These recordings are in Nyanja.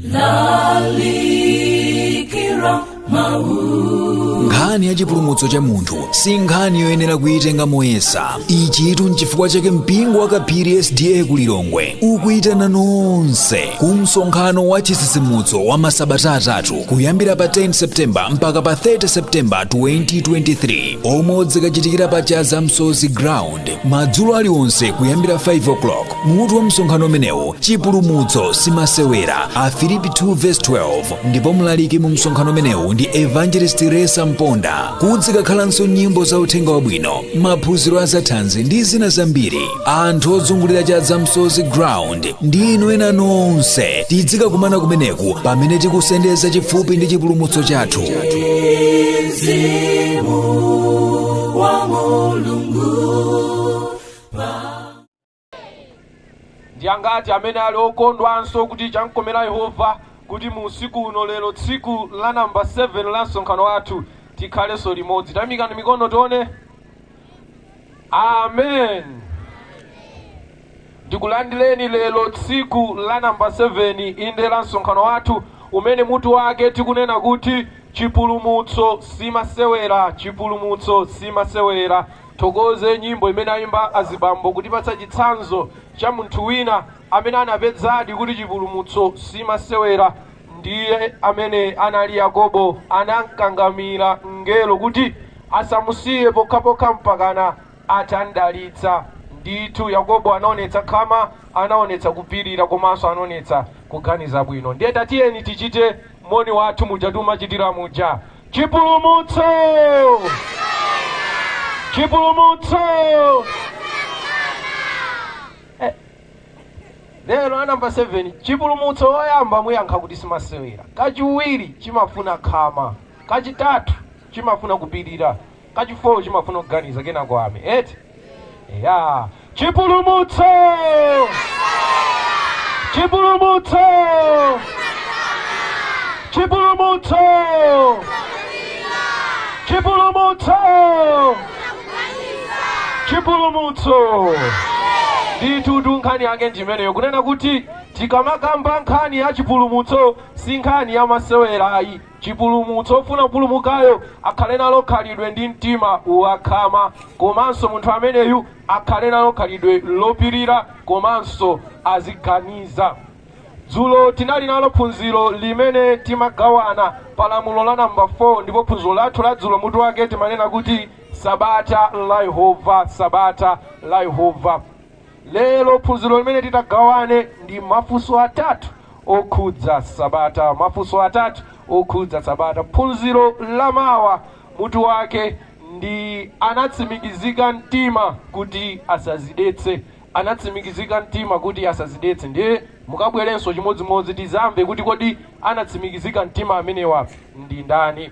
lalikira nkhani ya chipulumutso cha munthu si nkhani yoyenera kuyitenga moyesa. Ichitu nchifukwa chake mpingo wa Kaphiri SDA ku Lilongwe ukuyitana nonse ku msonkhano wa chisisimuso wa masabata atatu kuyambira pa 10 Septemba mpaka pa 30 Septemba 2023 omwe udzikachitikira pa Chaza Msozi Ground madzulo aliwonse kuyambira 5 o'clock. Mutu wa msonkhano umenewu chipulumutso simasewera, Afilipi 2:12, ndipo mlaliki mu msonkhano umenewu ndi Evangelist Resa Mponda. Kudzikakhalanso nyimbo za uthenga wabwino, maphunziro azathanzi ndi zina zambiri. Anthu ozungulira Chaza Msozi Ground ndi inu ena nonse tidzikakumana kumeneku pamene tikusendeza chifupi ndi chipulumutso chathu. Ndiangati amene ali okondwanso kuti chankomera Yehova kuti mu usiku uno lero tsiku la namba 7 la msonkhano wathu tikhalenso limodzi. Tayamikani mikono tione. Amen. Ndikulandireni lero tsiku la namba 7 inde la msonkhano wathu umene mutu wake tikunena kuti chipulumutso simasewera, chipulumutso simasewera. Tokoze nyimbo imene ayimba azibambo kutipatsa chitsanzo cha munthu wina amene anapedzadi kuti chipulumutso simasewera. Ndiye amene anali Yakobo, anamkangamira mngelo kuti asamusiye pokhapokha mpakana atandalitsa. Ndithu Yakobo anaonetsa khama, anaonetsa kupirira, komanso anaonetsa kuganiza bwino. Ndiye tatiyeni tichite moni wathu muja tumachitira muja. Chipulumutso! Chipulumutso! Lero namba 7 chipulumutso oyamba muyankha kuti simasewera. Kachiwiri chimafuna khama, kachitatu chimafuna kupirira, kachifour chimafuna kuganiza kenako ame. Eti? Ya, chipulumutso! Chipulumutso! Chipulumutso! Chipulumutso! Chipulumutso! Ndithu nkhani yake ndimeneyo kunena kuti tikamakamba nkhani ya chipulumutso si nkhani ya masewera ayi. Chipulumutso ofuna kupulumukayo akhale nalo khalidwe ndi mtima wakhama, komanso munthu ameneyu akhale nalo khalidwe lopirira, komanso aziganiza. Dzulo tinali nalo phunziro limene timagawana palamulo la namba 4, ndipo phunziro lathu la dzulo mutu wake timanena kuti Sabata la Yehova, Sabata la Yehova. Lero phunziro limene titagawane ndi mafunso atatu okhudza Sabata, mafunso atatu okhudza Sabata. Phunziro lamawa mutu wake ndi anatsimikizika mtima kuti asazidetse, anatsimikizika mtima kuti asazidetse. Ndiye mukabwerenso chimodzimodzi tizamve kuti kodi anatsimikizika mtima amenewa ndi ndani.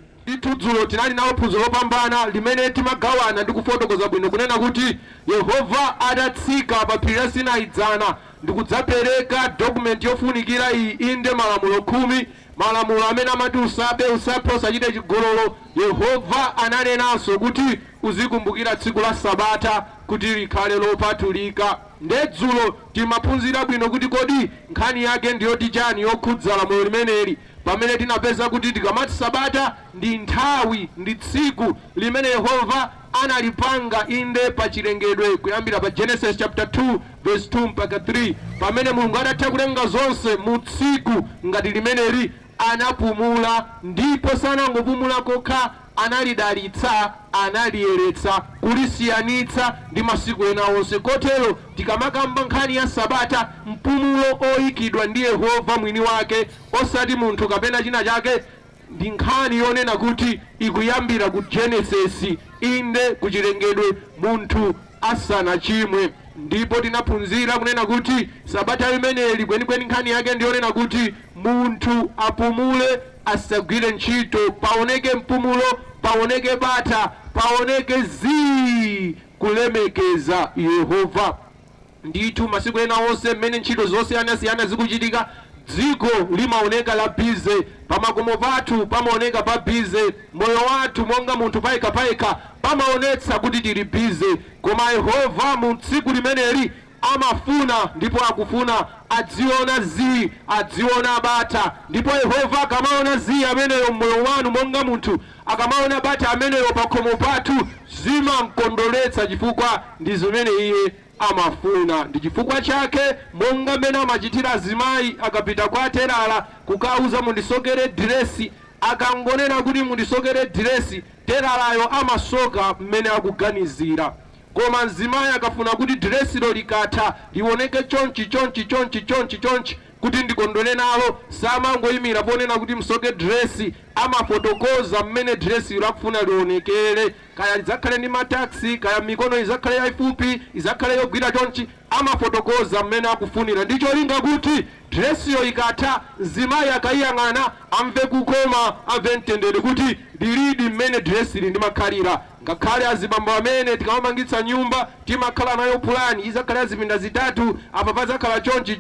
Dzulo tinali nawo phunziro lopambana limene timagawana ndi kufotokoza bwino kunena kuti Yehova adatsika pa phiri la Sinai dzana ndi kudzapereka dokumenti yofunikira iyi inde malamulo 10, malamulo amene amati usaphe, usachite chigololo. Yehova ananenanso kuti uzikumbukira tsiku la Sabata kuti likhale lopatulika. Ndedzulo timaphunzira bwino kuti kodi nkhani yake ndiyoti chani yokhudza lamulo limeneli, pamene tinapeza kuti tikamati Sabata ndi nthawi, ndi tsiku limene Yehova analipanga inde pa chilengedwe kuyambira pa Genesis chapter 2 verse 2 mpaka 3, pamene Mulungu adatha kulenga zonse mu tsiku ngati limeneli anapumula. Ndipo sanangopumula kokha, analidalitsa, analiyeretsa, kulisiyanitsa ndi masiku ena onse. Kotero tikamakamba nkhani ya Sabata, mpumulo oyikidwa ndi Yehova mwini wake, osati munthu kapena china chake, ndi nkhani yonena kuti ikuyambira ku Genesis inde kuchilengedwe munthu asanachimwe. Ndipo tinaphunzira kunena kuti Sabata imeneli kwenikweni nkhani yake ndiyonena kuti munthu apumule, asagwire ntchito, paoneke mpumulo, paoneke bata, paoneke kulemekeza Yehova. Ndithu masiku ena onse mmene ntchito zosiyana zikuchitika, dziko limaoneka la bize, pamakomo pathu pamaoneka pa bize, moyo wathu monga munthu payekha pamaonetsa kuti tili bize. Koma Yehova mu tsiku limeneli amafuna ndipo akufuna adziona zi adziona bata, ndipo Yehova akamaona zi ameneyo mmoyo wanu monga munthu, akamaona bata ameneyo pakhomo pathu, zimamkondoletsa chifukwa ndi zimene iye amafuna. Ndi chifukwa chake monga mmene amachitira azimayi akapita kwa terala kukauza mundisokere diresi, akangonena kuti mundisokere diresi, teralayo amasoka mmene akuganizira. Koma mzimayi akafuna kuti diresilo likatha liwoneke chonchi kuti ndikondwere nalo, samangoyimira ponena kuti msoke dresi, amafotokoza mmene dresi lakufuna lionekere, kaya izakhale ndi mataxi, kaya mikono izakhale yayifupi, izakhale yogwira chonchi, amafotokoza mmene akufunira. Ndicho linga kuti dresiyo ikatha, mzimayi akayiyang'ana amve kukoma, amve mtendere kuti lilidi mmene dresi ili ndimakhalira. Ngakhale azibambo amene tikamamangitsa nyumba timakhala nayo pulani, izakhale azipinda zitatu, apa pazakhala chonchi,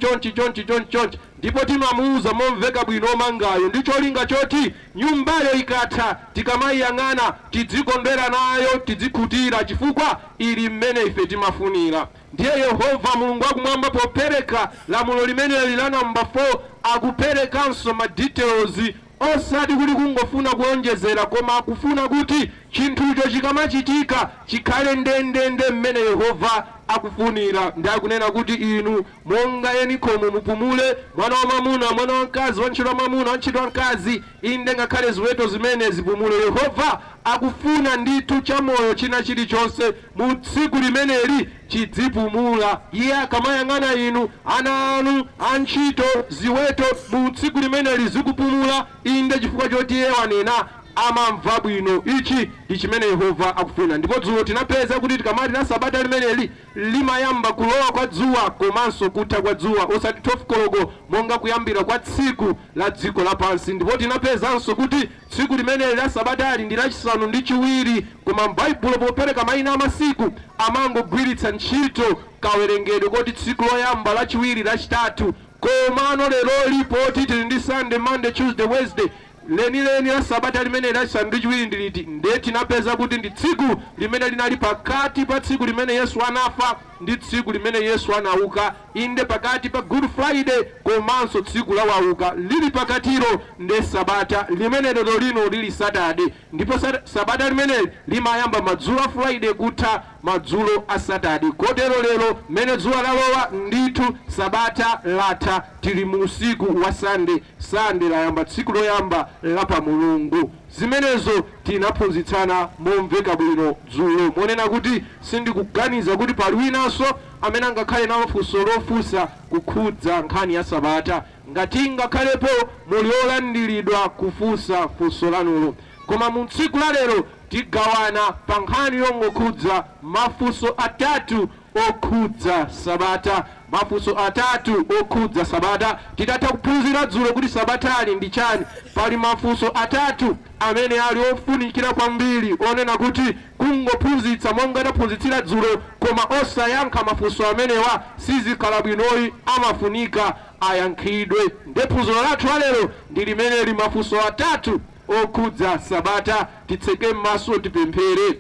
ndipo timamuuza momveka bwino omangayo. Ndicho linga choti nyumbayo ikatha tikamayiyang'ana tidzikondwera nayo, tidzikhutira chifukwa ili mmene ife timafunira. Ndiye Yehova Mulungu akumwamba popereka lamulo limene lila namba 4 akuperekanso ma details, osati kuti kungofuna kuonjezera, koma akufuna kuti chinthucho chikamachitika chikhale ndendende mmene Yehova akufunira. Ndi akunena kuti inu monga eni khomo mupumule, mwana wa mamuna, mwana wa mkazi, wantchito wa mamuna, wantchito wa mkazi, inde ngakhale ziweto zimene zipumule. Yehova akufuna ndithu chamoyo china chilichonse mu tsiku limeneli chidzipumula. Iye akamayang'ana inu, ana anu, antchito, ziweto mu tsiku limeneli zikupumula, inde chifukwa choti iye wanena amamva bwino. Ichi ndi chimene Yehova akufuna. Ndipo dzulo tinapeza kuti tikamati la Sabata limeneli limayamba kulowa kwa dzuwa komanso kutha kwa dzuwa, osati 12 koloko monga kuyambira kwa tsiku la dziko lapansi. Ndipo tinapezanso kuti tsiku limeneli la Sabata ndi lachisanu ndi chiwiri, koma m'Baibulo popereka mayina amasiku amangogwiritsa ntchito kawerengedwe kuti tsiku loyamba, lachiwiri, lachitatu. Komano lero lipoti tili ndi Sunday, Monday, Tuesday, Wednesday, leni la Sabata limene lachisanu ndi chiwiri ndiliti. Ndiye tinapeza kuti ndi tsiku limene linali pakati pa tsiku limene Yesu anafa ndi tsiku limene Yesu anauka, inde pakati pa Good Friday komanso tsiku la wauka, lili pakatiro ndi Sabata limene lero lino lili Saturday. Ndipo Sabata limene limayamba madzulo a Friday kutha madzulo a Saturday. Kotero lero mmene dzuwa lalowa ndithu Sabata latha, tili mu usiku wa Sunday layamba, tsiku loyamba la pa Mulungu. Zimenezo tinaphunzitsana momveka bwino dzulo, monena kuti sindikuganiza kuti pali winanso amene angakhale nawo funso lofunsa kukhudza nkhani ya Sabata. Ngati ngakhalepo muli olandiridwa kufunsa funso lanulo, koma mu tsiku la lero tigawana pa nkhani yongokhudza mafunso atatu okhudza Sabata. Mafunso atatu okhudza Sabata. Titatha kuphunzira dzulo kuti Sabata ali ndi chani, pali mafunso atatu amene ali ofunikira kwambiri, onena kuti kungophunzitsa monga taphunzitsira dzulo koma osayankha mafunso amenewa sizikhala bwinoyi, amafunika ayankhidwe. Ndiye phunziro lathu lero ndi limene mafunso atatu okhudza Sabata. Titseke m'maso tipemphere.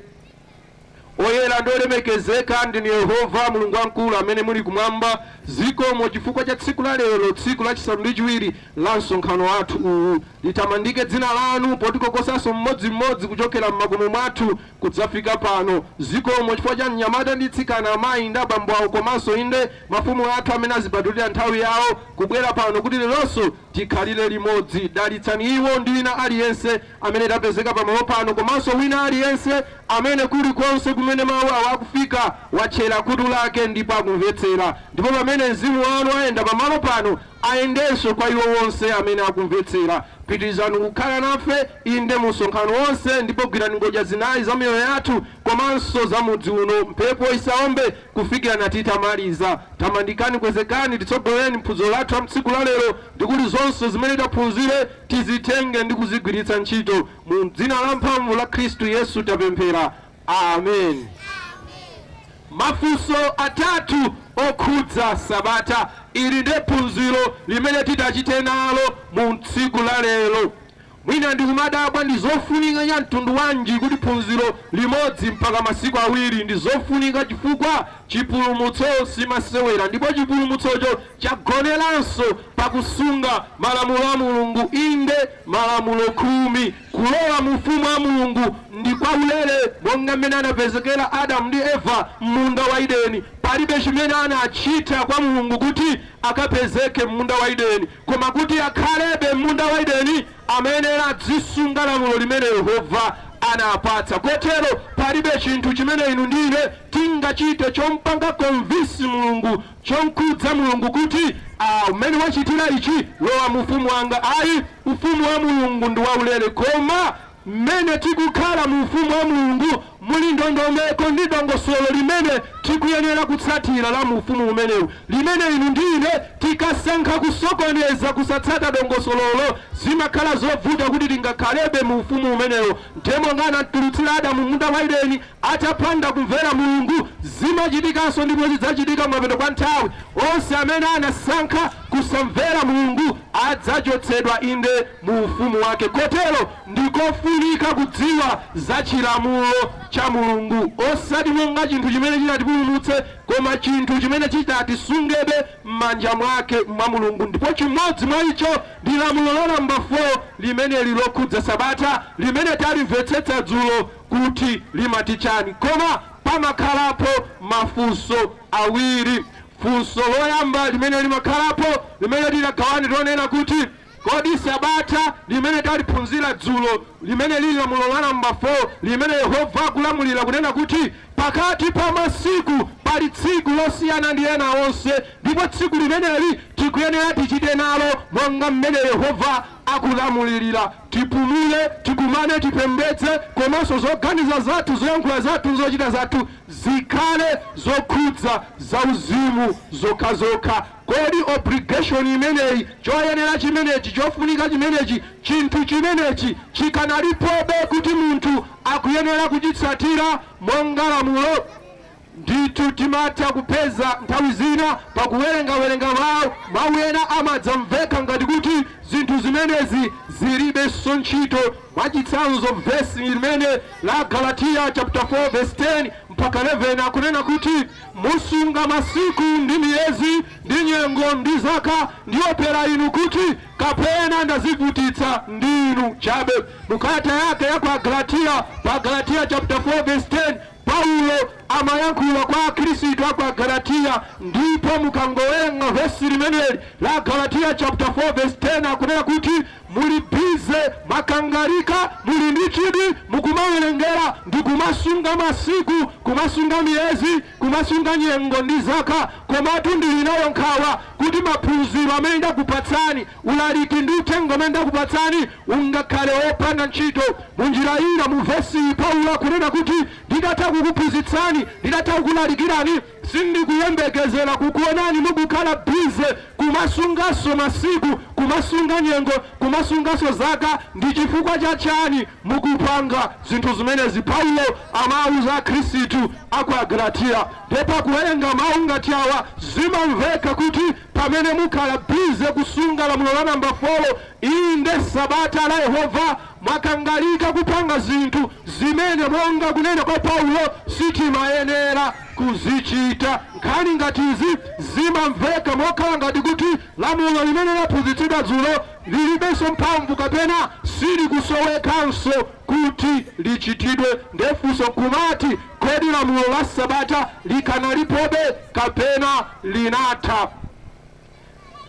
Oyera ndi olemekezeka ndinu Yehova Mulungu wamkulu amene muli kumwamba, zikomo chifukwa cha tsiku la lero, tsiku lachisanu ndi chiwiri la msonkhano wathu uwu. Litamandike dzina lanu potikokosanso mmodzimmodzi kuchokera m'makomo mwathu kudzafika pano. Zikomo chifukwa cha mnyamata ndi tsikana, amayi ndi abambo awo, komanso inde mafumu athu amene azipatulira nthawi yawo kubwera pano kuti lelonso tikhalire limodzi. Dalitsani iwo ndi wina aliyense amene tapezeka pamalo pano, komanso wina aliyense amene kulikonse kumene mawu awo akufika watchera khutu lake ndipo akumvetsera. Ndipo pamene mzimu wanu ayenda pamalo pano ayendenso kwa iwo wonse amene akumvetsera. Pitirizani kukhala nafe inde mu msonkhano wonse, ndipo gwirani ngodya zinayi za miyoyo yathu komanso za mudzi uno, mphepo isaombe kufikira natitamaliza. Tamandikani, kwezekani, titsogolereni phunziro lathu la tsiku la lero, ndikuti zonse zimene taphunzire tizitenge ndi kuzigwiritsa ntchito. Mu dzina la mphamvu la Khristu Yesu tapemphera, amen. Mafunso atatu okhudza Sabata. Ili ndi phunziro limene tidachite nalo mu tsiku la lero. mwina ndikumadabwa ndizofunika nya mtundu wanji kuti phunziro limodzi mpaka masiku awiri ndizofunika chifukwa chipulumutso simasewera ndipo chipulumutsocho chagoneranso pakusunga malamulo a Mulungu. Inde malamulo 10 kulowa mu ufumu wa Mulungu ndi kwa ulere monga mmene anapezekera Adamu ndi Eva m'munda wa Edeni. Palibe chimene anachita kwa Mulungu kuti akapezeke m'munda wa Edeni, koma kuti akhalebe m'munda wa Edeni amenera azisunga lamulo limene Yehova anapatsa. Kotero palibe chinthu chimene inu ndine tingachite chompanga konvinsi Mulungu, chomkhudza Mulungu kuti umene wachitira ichi lowa mu ufumu wanga. Ayi, ufumu wa Mulungu ndi waulere, koma mmene tikukhala mu ufumu wa Mulungu muli ndondomeko ndi dongosolo limene tikuyenera kutsatira la mu ufumu umenewu, limene inu ndine tikasankha kusokoneza kusatsata dongosololo zimakhala zovuta kuti tingakhalebe mu ufumu umenewu. Ndemo ngana mtulutsira Adamu m'munda wa Edeni atapanda kumvera Mulungu, zimachitikanso ndipo zidzachitika mapeto kwa nthawi. Onse amene anasankha kusamvera Mulungu adzachotsedwa inde mu ufumu wake. Kotero ndikofunika kudziwa za chilamulo cha Mulungu, osati monga chinthu chimene chinatipulumutse, koma chinthu chimene chitatisungebe m'manja mwake mwa Mulungu. Ndipo chimodzi mwa icho ndi lamulo la namba 4 limene lilokhudza Sabata, limene talimvetsetsa dzulo kuti limati chani. Koma pamakhalapo mafunso awiri. Funso loyamba limene limakhalapo limene tilagawane tonena kuti kodi Sabata limene taliphunzira dzulo limene lili lamulo la namba 4 limene Yehova akulamulira kunena kuti pakati pa masiku pali tsiku losiyana ndi ena onse, ndipo tsiku limeneli tikuyenera tichite nalo monga mmene Yehova akulamulirira. Tipumule, tikumane, tipembedze, komanso zoganiza zathu, zoyankhula zathu, zochita zathu zikhale zokhudza zauzimu zokhazokha. Kodi obligation imeneyi, choyenera chimenechi, chofunika chimenechi, chinthu chimenechi chikanalipobe kuti munthu akuyenera kuchitsatira monga lamulo, ndithu timatha kupeza nthawi zina pakuwerengawerenga mawu ena amadzamveka ngati kuti zinthu zimenezi zilibenso ntchito. Mwachitsanzo vesi limene la Galatiya chapter 4 verse 10 mpaka 11 akunena kuti musunga masiku ndi miyezi ndi nyengo ndi zaka, ndiopera inu kuti kapena ndazivutitsa ndinu chabe. Mukata yake ya kwa Galatiya, pa Galatiya chapter 4 verse 10 Paulo amayankhula kwa Khristu kwa Galatiya, ndipo mukangowerenga vesi limeneli la Galatiya chapter 4 verse 10 akunena kuti muli bize makangalika, muli ndi chidi mukumawerengera ndi kumasunga masiku, kumasunga miyezi, kumasunga nyengo ndi zaka. Komatu ndili nayo nkhawa kuti maphunziro amene ndakupatsani, ulaliki ndi uthenga amene ndakupatsani ungakhale opanda ntchito. Munjira ina mu vesi Paulo akunena kuti nditatha kukuphunzitsani, nditatha kukulalikirani, sindikuyembekezera kukuonani mukukhala bize kumasungaso masiku, kumasunga nyengo, kumasungaso zaka. Ndi chifukwa cha chani mukupanga zinthu zimenezi? Paulo amauza Khristu akwa Galatiya. Ndipo kuwerenga mawu ngati awa zimamveka kuti pamene mukhala bize kusunga lamulo la namba 4 inde Sabata la Yehova, mwakangalika kupanga zinthu zimene monga kunena kwa Paulo sitimayenera kuzichita. Nkhani ngati izi zimamveka mokhala ngati kuti lamulo limene laphunzitsidwa dzulo lilibenso mphamvu kapena sili kusowekanso kuti lichitidwe. Ndefunso kumati kodi lamulo la Sabata likanalipobe kapena linatha?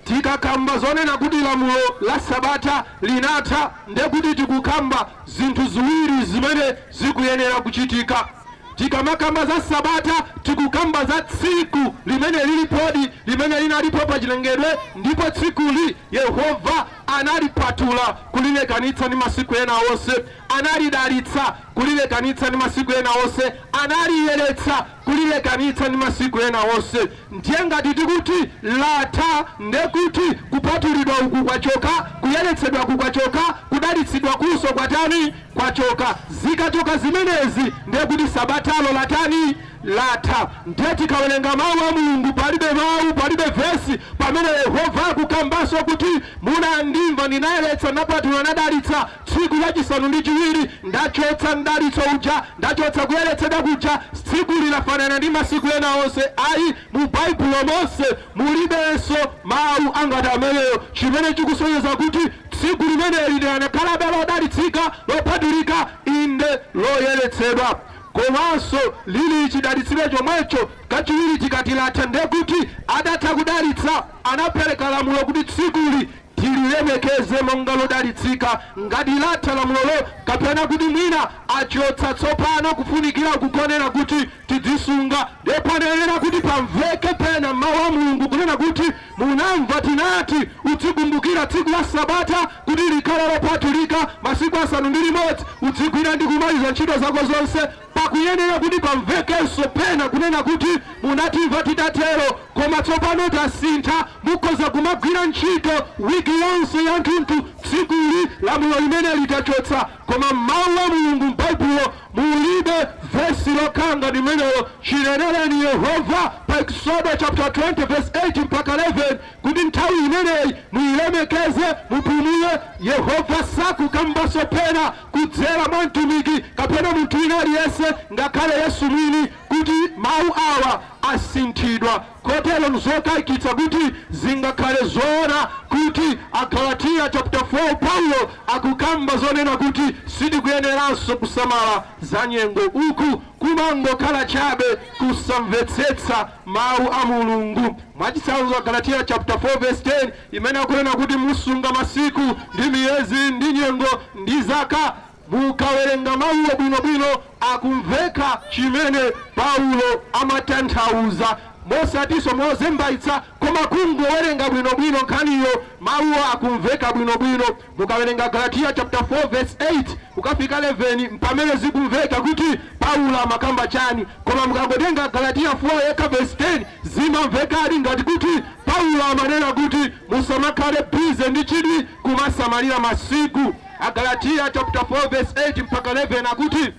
Tikakamba zonena kuti lamulo la Sabata linatha, ndekuti tikukamba zinthu ziwiri zimene zikuyenera kuchitika. Tikamakamba za Sabata tikukamba za tsiku limene lilipodi, limene linalipo pa chilengedwe, ndipo tsikuli Yehova analipatula kulilekanitsa ndi masiku ena onse, analidalitsa kulilekanitsa ndi masiku ena onse, analiyeretsa kulilekanitsa ndi masiku ena onse. Ndiye ngati tikuti latha, ndekuti kupatulidwa uku kwachoka, kuyeretsedwa uku kwachoka, kudalitsidwa kuso kwatani kwachoka. Zikachoka zimenezi ndekuti Sabatalo latani latha. Ndiye tikawerenga mawu a Mulungu palibe mawu, palibe vesi pamene Yehova akukambaso kuti munandimva ndinayeretsa napatula nadalitsa tsiku lachisanu ndi chiwiri ndachotsa mdalitso uja, ndachotsa kuyeretsedwa kuja. Tsiku linafanana ndi masiku ena onse. Ayi, mu Baibulo monse mulibenso mawu angati ameneyo, chimene chikusonyeza kuti tsiku limeneli likanakhala lodalitsika, lopatulika, inde loyeretsedwa. Komanso lili chidalitsire chomwecho kachiwiri chikati latha, ndiye kuti adatha kudalitsa, anapereka lamulo kuti tsikuli tililemekeze monga lodalitsika. Ngati latha lamulolo kapena kuti mwina achotsa tsopano kufunikira kukonera kuti tidzisunga, ndiye panenera kuti pamveke pena mawu a Mulungu kunena kuti munamva tinati udzikumbukira tsiku la Sabata kuti likhale lopatulika masiku asanu ndi limodzi, udzigwira ndi kumaliza ntchito zako zonse. Pakuyenera kuti pamvekenso pena kunena kuti munatimva titatero, koma tsopano tasintha, mukhoza kumagwira ntchito wiki yonse ya nthunthu tsikuli lamulo limene litachotsa. Koma mawu a Mulungu m'Baibulo mulibe vesi lokhanga limenelo. Chineneleni Yehova pa Exodo chapter 20 verse 8 mpaka 11 kuti nthawi imeneyi muyilemekeze, mupumule. Yehova sakukambanso pena kudzera mwa mtumiki kapena munthu wina aliyense ngakhale Yesu mwini kuti mawu awa asinthidwa. Kotero nzokayikitsa kuti zingakhale zoona kuti Agalatiya chapter 4 Paulo akukamba zonena kuti sitikuyeneranso kusamala za nyengo, uku kumangokhala chabe kusamvetsetsa mawu a Mulungu. Mwachitsanzo Agalatiya chapter 4 verse 10 imene akunena kuti musunga masiku ndi miyezi ndi nyengo ndi zaka. Mukawerenga mawuwo bwinobwino akumveka chimene Paulo amatanthauza, mosatinso mozembaitsa, koma kungowerenga bwinobwino nkhaniyo mawuwo akumveka bwinobwino. Mukawerenga Galatiya chapter 4 verse 8 ukafika 11 mpamene zikumveka kuti Paulo amakamba chani. Koma mukangotenga Galatiya 4 yekha verse 10 zimamvekadi ngati kuti Paulo amanena kuti musamakhale bize ndi chidwi kumasamalira masiku. Agalatiya chapter 4 verse 8 mpaka 11 akuti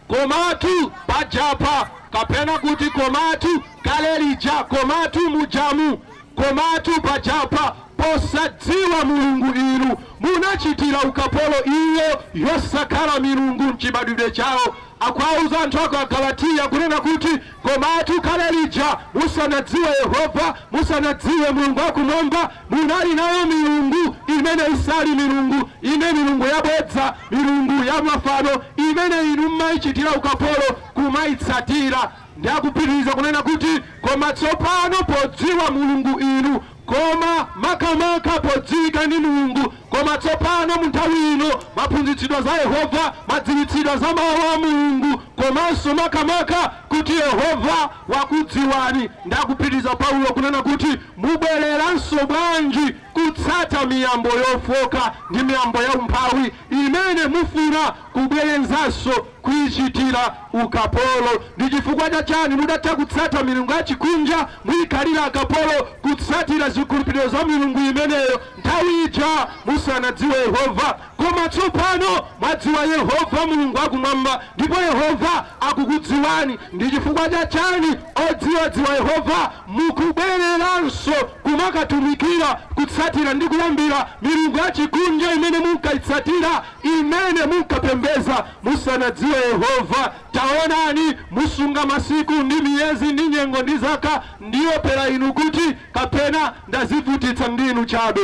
komatu pajapa, kapena kuti komatu kalelija, komatu mujamu, komatu pajapa posadziwa Mulungu inu munachitira ukapolo iyo yosakhala milungu mchibadwidwe chawo. Akwauza anthu ako Agalatiya kunena kuti komatu kalelija musanadziwe Yehova, musanadziwe Mulungu wakumwamba, munali nayo milungu imene isali milungu, ine milungu yabodza, milungu ya mafano imene inu mmayichitira ukapolo kumayitsatira. Ndi akupitiriza kunena kuti koma tsopano podziwa Mulungu inu, koma makamaka podziwika ndi Mulungu, koma tsopano mu nthawi ino maphunzitsidwa za Yehova, madziwitsidwa za mawu a Mulungu, komanso makamaka kuti Yehova wakudziwani. Ndakupitiriza Paulo kunena kuti mubwereranso bwanji kutsata miyambo yofoka ndi miyambo ya umphawi imene mufuna kubwerenzanso kuyichitira ukapolo. Ndi chifukwa chani mudatha kutsata milungu yachikunja, muyikhalira akapolo kutsatira zikhulupiriro za milungu imeneyo nthawi ija musanadziwe Yehova. Koma tsopano mwadziwa Yehova Mulungu wakumwamba, ndipo Yehova akukudziwani. Ndi chifukwa chani odziwa Yehova mukubwereranso kumakatumikira kutsatira ndi kuyambira milungu yachikunja imene munkayitsatira, imene munkapembeza musanadziwe Yehova. Taonani musunga masiku ndi miyezi ndi nyengo ndi zaka, ndiyopera inu kuti kapena ndazivutitsa ndinu chabe.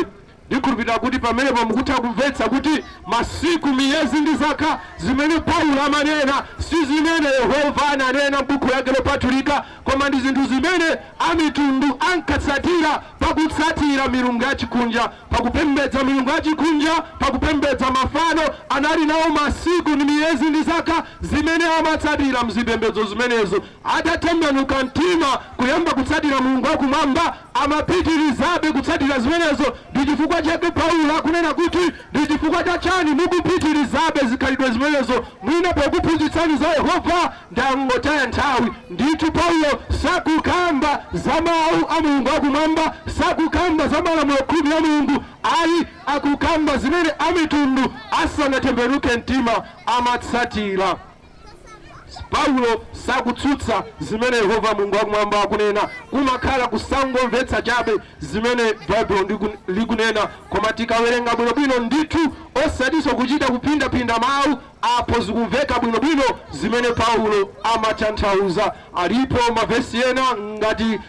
Ndikhulupirira kuti pamenepo mukutha kumvetsa kuti masiku, miyezi ndi zaka zimene Paulo amanena si zimene Yehova ananena m'buku lake lopatulika, koma ndi zinthu zimene amitundu ankatsatira pakutsatira milungu yachikunja, pakupembedza milungu yachikunja, pakupembedza mafano. Anali nawo masiku ndi miyezi ndi zaka zimene amatsatira mzipembedzo zimenezo. Atatembenuka mtima kuyamba kutsatira Mulungu wakumwamba, amapitirizabe kutsatira zimenezo. Ndi chifukwa chake Paulo akunena kuti ndi chifukwa chani mukupitirizabe zikhalidwe zimenezo, mwina pokuphunzitsani za Yehova ndangotaya nthawi. Ndithu Paulo sakukamba za mawu a Mulungu wakumwamba, sakukamba za malamulo khumi ya Mulungu, ayi akukamba zimene amitundu asanatembenuke mtima amatsatira. Paulo sakutsutsa zimene Yehova Mulungu wakumwamba akunena, kumakhala kusangomvetsa chabe zimene Baibulo likunena. Koma tikawerenga bwinobwino ndithu osadiso kuchita kupindapinda mawu apo zikumveka bwinobwino zimene Paulo amatanthauza. Alipo mavesi ena ngati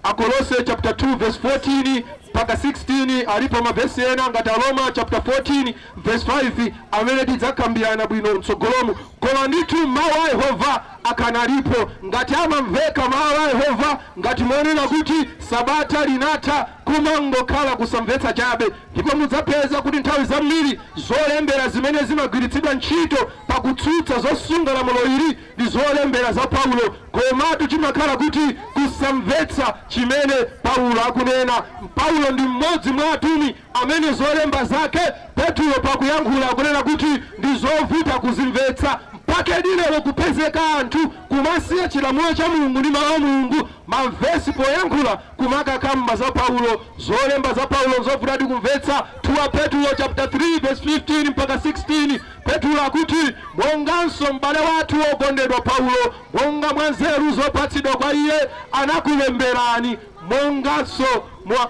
Akolose chapter 2 verse 14 mpaka 16, alipo mavesi ena ngati Aroma chapter 14 verse 5 amene tidzakambirana bwino mtsogolomu. Koma ndithu mawu a Yehova akanalipo ngati amamveka mawu a Yehova, ngati monena kuti Sabata linatha kumangokhala kusamvetsa chabe. Ndipo mudzapeza kuti nthawi zambiri zolembera zimene zimagwiritsidwa ntchito pakutsutsa zosunga lamulo ili ndi zolembera za Paulo, komatu chimakhala kuti kusamvetsa chimene Paulo akunena. Paulo ndi mmodzi mwa atumwi amene zolemba zake Petro pakuyankhula akunena kuti ndi zovuta kuzimvetsa. Mpaka lero kupezeka anthu kumasiya chilamulo cha Mulungu ndi mawu a Mulungu mavesi poyankhula kumakakamba za Paulo. Zolemba za Paulo zovuta kumvetsa. 2 Petro chapter 3 verse 15 mpaka 16, Petro akuti monganso m'bale wathu wokondedwa Paulo, monga mwa nzeru zopatsidwa kwa iye anakulemberani, monganso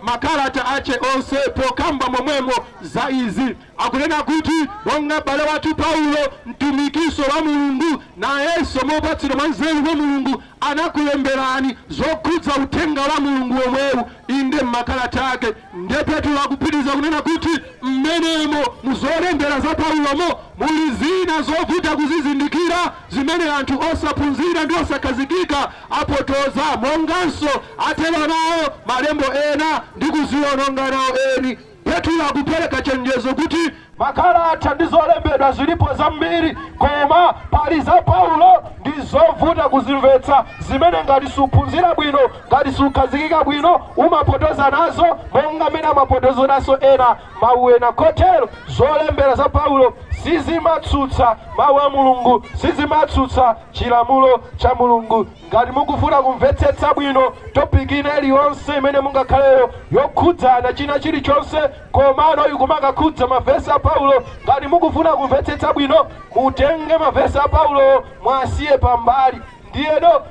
makalata ache onse pokamba momwemo za izi. Akunena kuti monga m'bale wathu Paulo mtumikiso wa Mulungu nayenso mopatsidwa mwa nzeru wa Mulungu anakulemberani zokhudza uthenga wa Mulungu omwewu inde m'makalata ake. Ndiye Petro akupitiriza kunena kuti mmenemo muzolembera za Paulomo muli zina zovuta kuzizindikira zimene anthu osaphunzira ndi osakazikika apotoza, monganso atera nawo malembo ena ndi kuziwononga nawo eni. Petro akupereka chenjezo kuti makalata ndi zolembedwa zilipo zambiri, koma pali za Paulo ndi zovuta kuzimvetsa, zimene ngati suphunzira bwino, ngati sukhazikika bwino umapotoza nazo monga mene amapotoza naso ena mawu ena. Kotero zolembera za Paulo sizimatsutsa mawu a Mulungu, sizimatsutsa chilamulo cha Mulungu. Ngati mukufuna kumvetsetsa bwino topiki iliyonse imene mungakhaleyo yokhudzana china chilichonse, komano ikumakakudza mavesi a Paulo, ngati mukufuna kumvetsetsa bwino mutenge mavesi a Paulo mwasiye pambali. Ndiyeno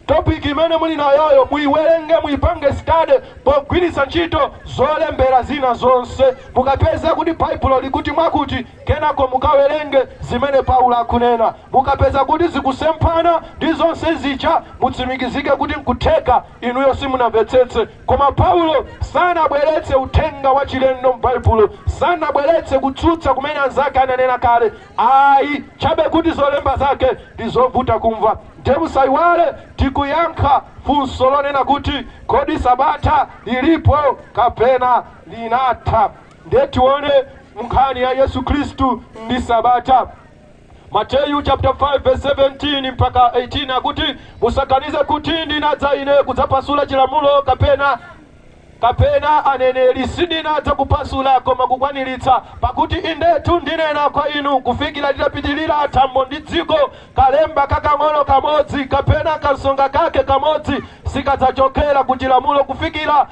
topiki imene muli nayoyo muiwerenge, muipange study pogwiritsa ntchito zolembera zina zonse. Mukapeza kuti Baibulo likuti mwakuti, kenako mukawerenge zimene Paulo akunena. Mukapeza kuti zikusemphana ndi zonse zija, mutsimikizike kuti nkutheka inuyo simunamvetsetse. Koma Paulo sanabweretse uthenga wa chilendo m'Baibulo, sanabweretse kutsutsa kumene anzake ananena kale. Ayi, chabe kuti zolemba zake ndi zovuta kumva. Musaiwale tikuyankha funso lonena kuti kodi Sabata lilipo kapena linatha. Ndiye tione nkhani ya Yesu Kristu ndi Sabata. Mateyu chapter 5 verse 17 mpaka 18 akuti musakanize kuti ndinadza ine kudzapasula chilamulo kapena aneneri, sindinadza kupasula koma kukwaniritsa. Pakuti indetu ndinena kwa inu kufikira litapitilira thambo ndi dziko, kalemba kakang'ono kamodzi kapena kansonga kake kamodzi sikadzachokera ku chilamulo kufikira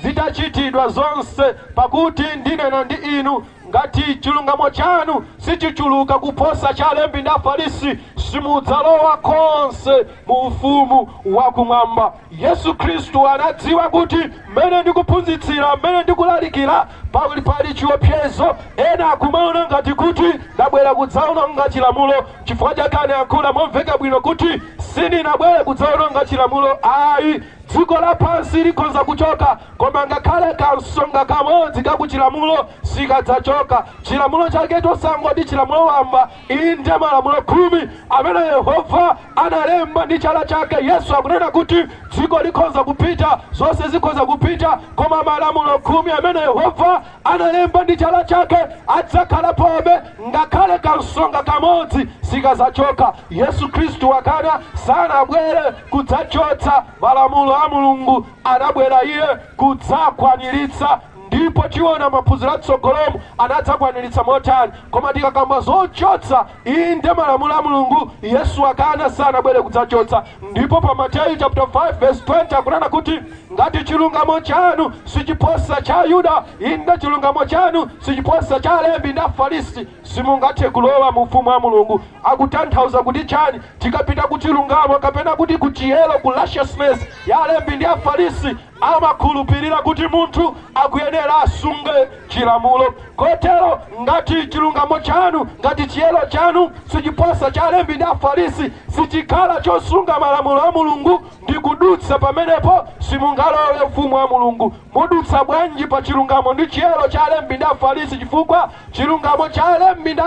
zitachitidwa zonse. Pakuti ndinena ndi inu ngati chilungamo chanu sichichuluka kuposa cha alembi ndi Afarisi, simudzalowa konse mu ufumu wakumwamba. Yesu Kristu anadziwa kuti mmene ndikuphunzitsira, mmene ndikulalikira pali chiopsezo. Ena akumaona ngati kuti ndabwera kudzaononga chilamulo. Chifukwa chake anayankhula momveka bwino kuti sindinabwere kudzaononga chilamulo. Ayi, dziko lapansi likhoza kuchoka, koma ngakhale kansonga kamodzi kakuchilamulo sikadzachoka. Chilamulo chake chosangoti chilamulo wamba, inde malamulo 10 amene Yehova analemba ndi chala chake. Yesu akunena kuti dziko likhoza kupita, zonse zikhoza kupita, koma malamulo 10 amene Yehova analemba ndi chala chake adzakhala pobe, ngakhale kansonga kamodzi sikadzachoka. Yesu Kristu wakana sanabwere kudzachotsa malamulo a Mulungu, anabwera iye kudzakwaniritsa. Ndipo tiona maphunziro atsogolomu anadzakwaniritsa motani. Koma tikakamba zochotsa inde malamulo a Mulungu, Yesu akana sanabwere kudzachotsa. Ndipo pa Mateyu chapter 5 verse 20 akunena kuti ngati chilungamo chanu sichiposa cha Yuda, inde chilungamo chanu sichiposa cha alembi ndi Afarisi, simungathe kulowa mu ufumu wa Mulungu. Akutanthauza kuti chani? Tikapita ku chilungamo kapena kuti ku chiyero, ku righteousness ya alembi ndi Afarisi, amakhulupirira kuti munthu akuyenera asunge chilamulo. Kotero ngati chilungamo chanu, ngati chiyero chanu sichiposa cha alembi ndi afarisi, sichikhala chosunga malamulo a Mulungu ndi kudutsa pamenepo, simungalowe ufumu wa Mulungu. Mudutsa bwanji pa chilungamo ndi chiyero cha alembi ndi afarisi, chifukwa chilungamo cha alembi ndi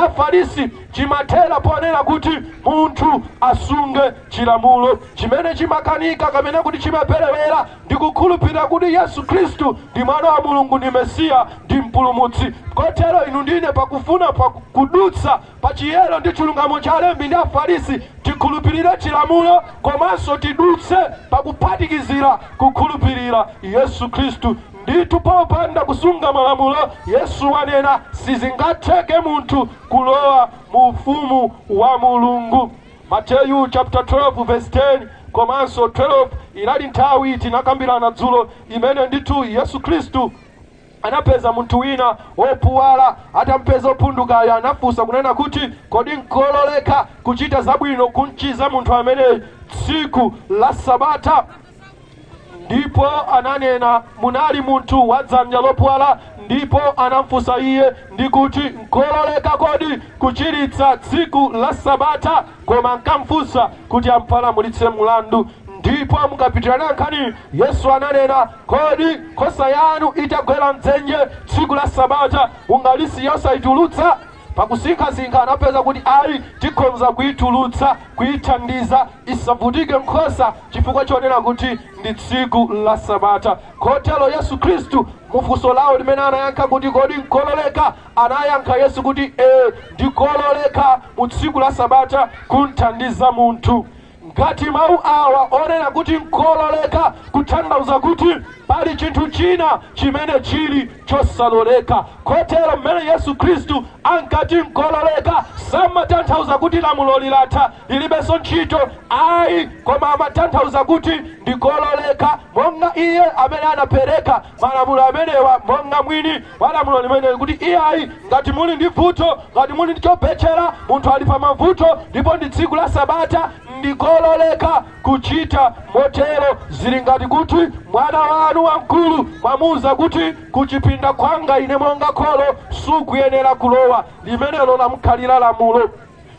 afarisi chimathera ponena kuti munthu asunge chilamulo. Chimene chimakanika kamene kuti chimaperewera ndi kukhulupirira kuti Yesu Khristu ndi mwana wa Mulungu, ndi Mesiya, ndi mpulumutsi. Kotero inu ndine pakufuna pakudutsa pa chiyero ndi chilungamo cha alembi ndi afarisi, tikhulupirire chilamulo komanso tidutse pakuphatikizira kukhulupirira Yesu Khristu. Nditu popanda kusunga malamulo, Yesu wanena sizingatheke munthu kulowa mu ufumu wa Mulungu. Mateyu chapter 12 verse 10 komanso 12 inali nthawi tinakambirana dzulo imene nditu Yesu Khristu anapeza munthu wina wopuwala, atampeza opundukayo anafunsa kunena kuti kodi nkololeka kuchita zabwino kunchiza munthu amene tsiku la Sabata? Ndipo ananena munali munthu wa dzanja lopuwala, ndipo anamfunsa iye ndikuti nkololeka kodi kuchiritsa tsiku la Sabata? Koma ankamfunsa kuti ampalamulitse mulandu. Ndipo mukapitirana nkhani, Yesu ananena kodi nkhosa yanu itagwera mdzenje tsiku la Sabata ungalisiya osayitulutsa? Pakusinkhasinkha anapeza kuti ayi, tikhoza kuyitulutsa, kuyithandiza isavutike nkhosa chifukwa chonena kuti ndi tsiku la Sabata. Kotero Yesu Khristu mufunso lawo limene anayankha kuti kodi nkololeka, anayankha Yesu kuti ndikololeka mu tsiku la Sabata kunthandiza munthu. Ngati mawu awa onena kuti nkololeka kutanthauza kuti pali chinthu china chimene chili chosaloleka. Kotero mmene Yesu Khristu ankati nkololeka samatanthauza kuti lamulo lilatha lilibenso ntchito, ayi, koma amatanthauza kuti ndikololeka monga iye amene anapereka malamulo amenewa, monga mwini wa lamulo limene kuti iye ayi, ngati muli ndi vuto, ngati muli ndi chopechera, munthu ali pa mavuto, ndipo ndi tsiku la Sabata, ndikololeka kuchita motero. Zili ngati kuti mwana wanu wamkulu mwamuza kuti kuchipinda kwanga ine monga kholo sukuyenera kulowa, limenelo lamkhalira lamulo.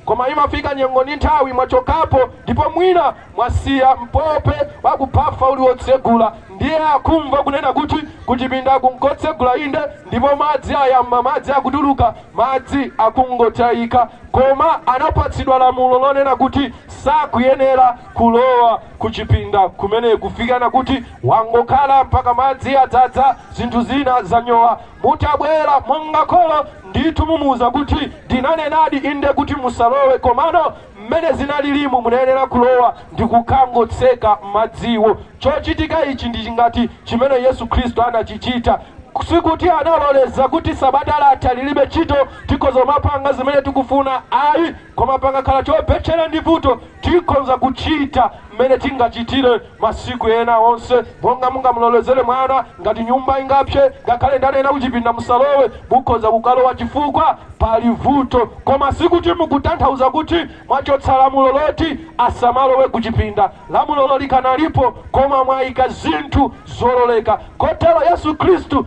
Koma imafika nyengo ndi nthawi mwachokapo, ndipo mwina mwasiya mpope wakuphafa uli wotsegula, ndiye akumva kunena kuti kuchipinda kunkotsegula inde, ndipo madzi ayamba, madzi akutuluka, madzi akungotayika. Koma anapatsidwa lamulo lonena kuti sakuyenera kulowa kuchipinda kumene kufikana kuti wangokhala mpaka madzi adzadza, zinthu zina zanyowa. Mutabwera monga kholo ndithu mumuza kuti ndinanenadi inde kuti musalowe, komano mmene zinalilimu munayenera kulowa ndi kukangotseka madziwo. Chochitika ichi ndi ngati chimene Yesu Khristu anachichita. Sikuti analoleza kuti Sabata latha lilibe ntchito tikhoza mapanga zimene tikufuna, ayi, koma pakakhala chopechera ndi vuto tikhoza kuchita mmene tingachitire masiku ena onse. Monga mungamulolezere mwana ngati nyumba ingapse, ngakhale ndanena kuchipinda musalowe, mukhoza kukalowa chifukwa pali vuto. Koma sikuti mukutanthauza kuti mwachotsa lamulo loti asamalowe kuchipinda. Lamulo likanalipo, koma mwayika zinthu zololeka. Kotero Yesu Khristu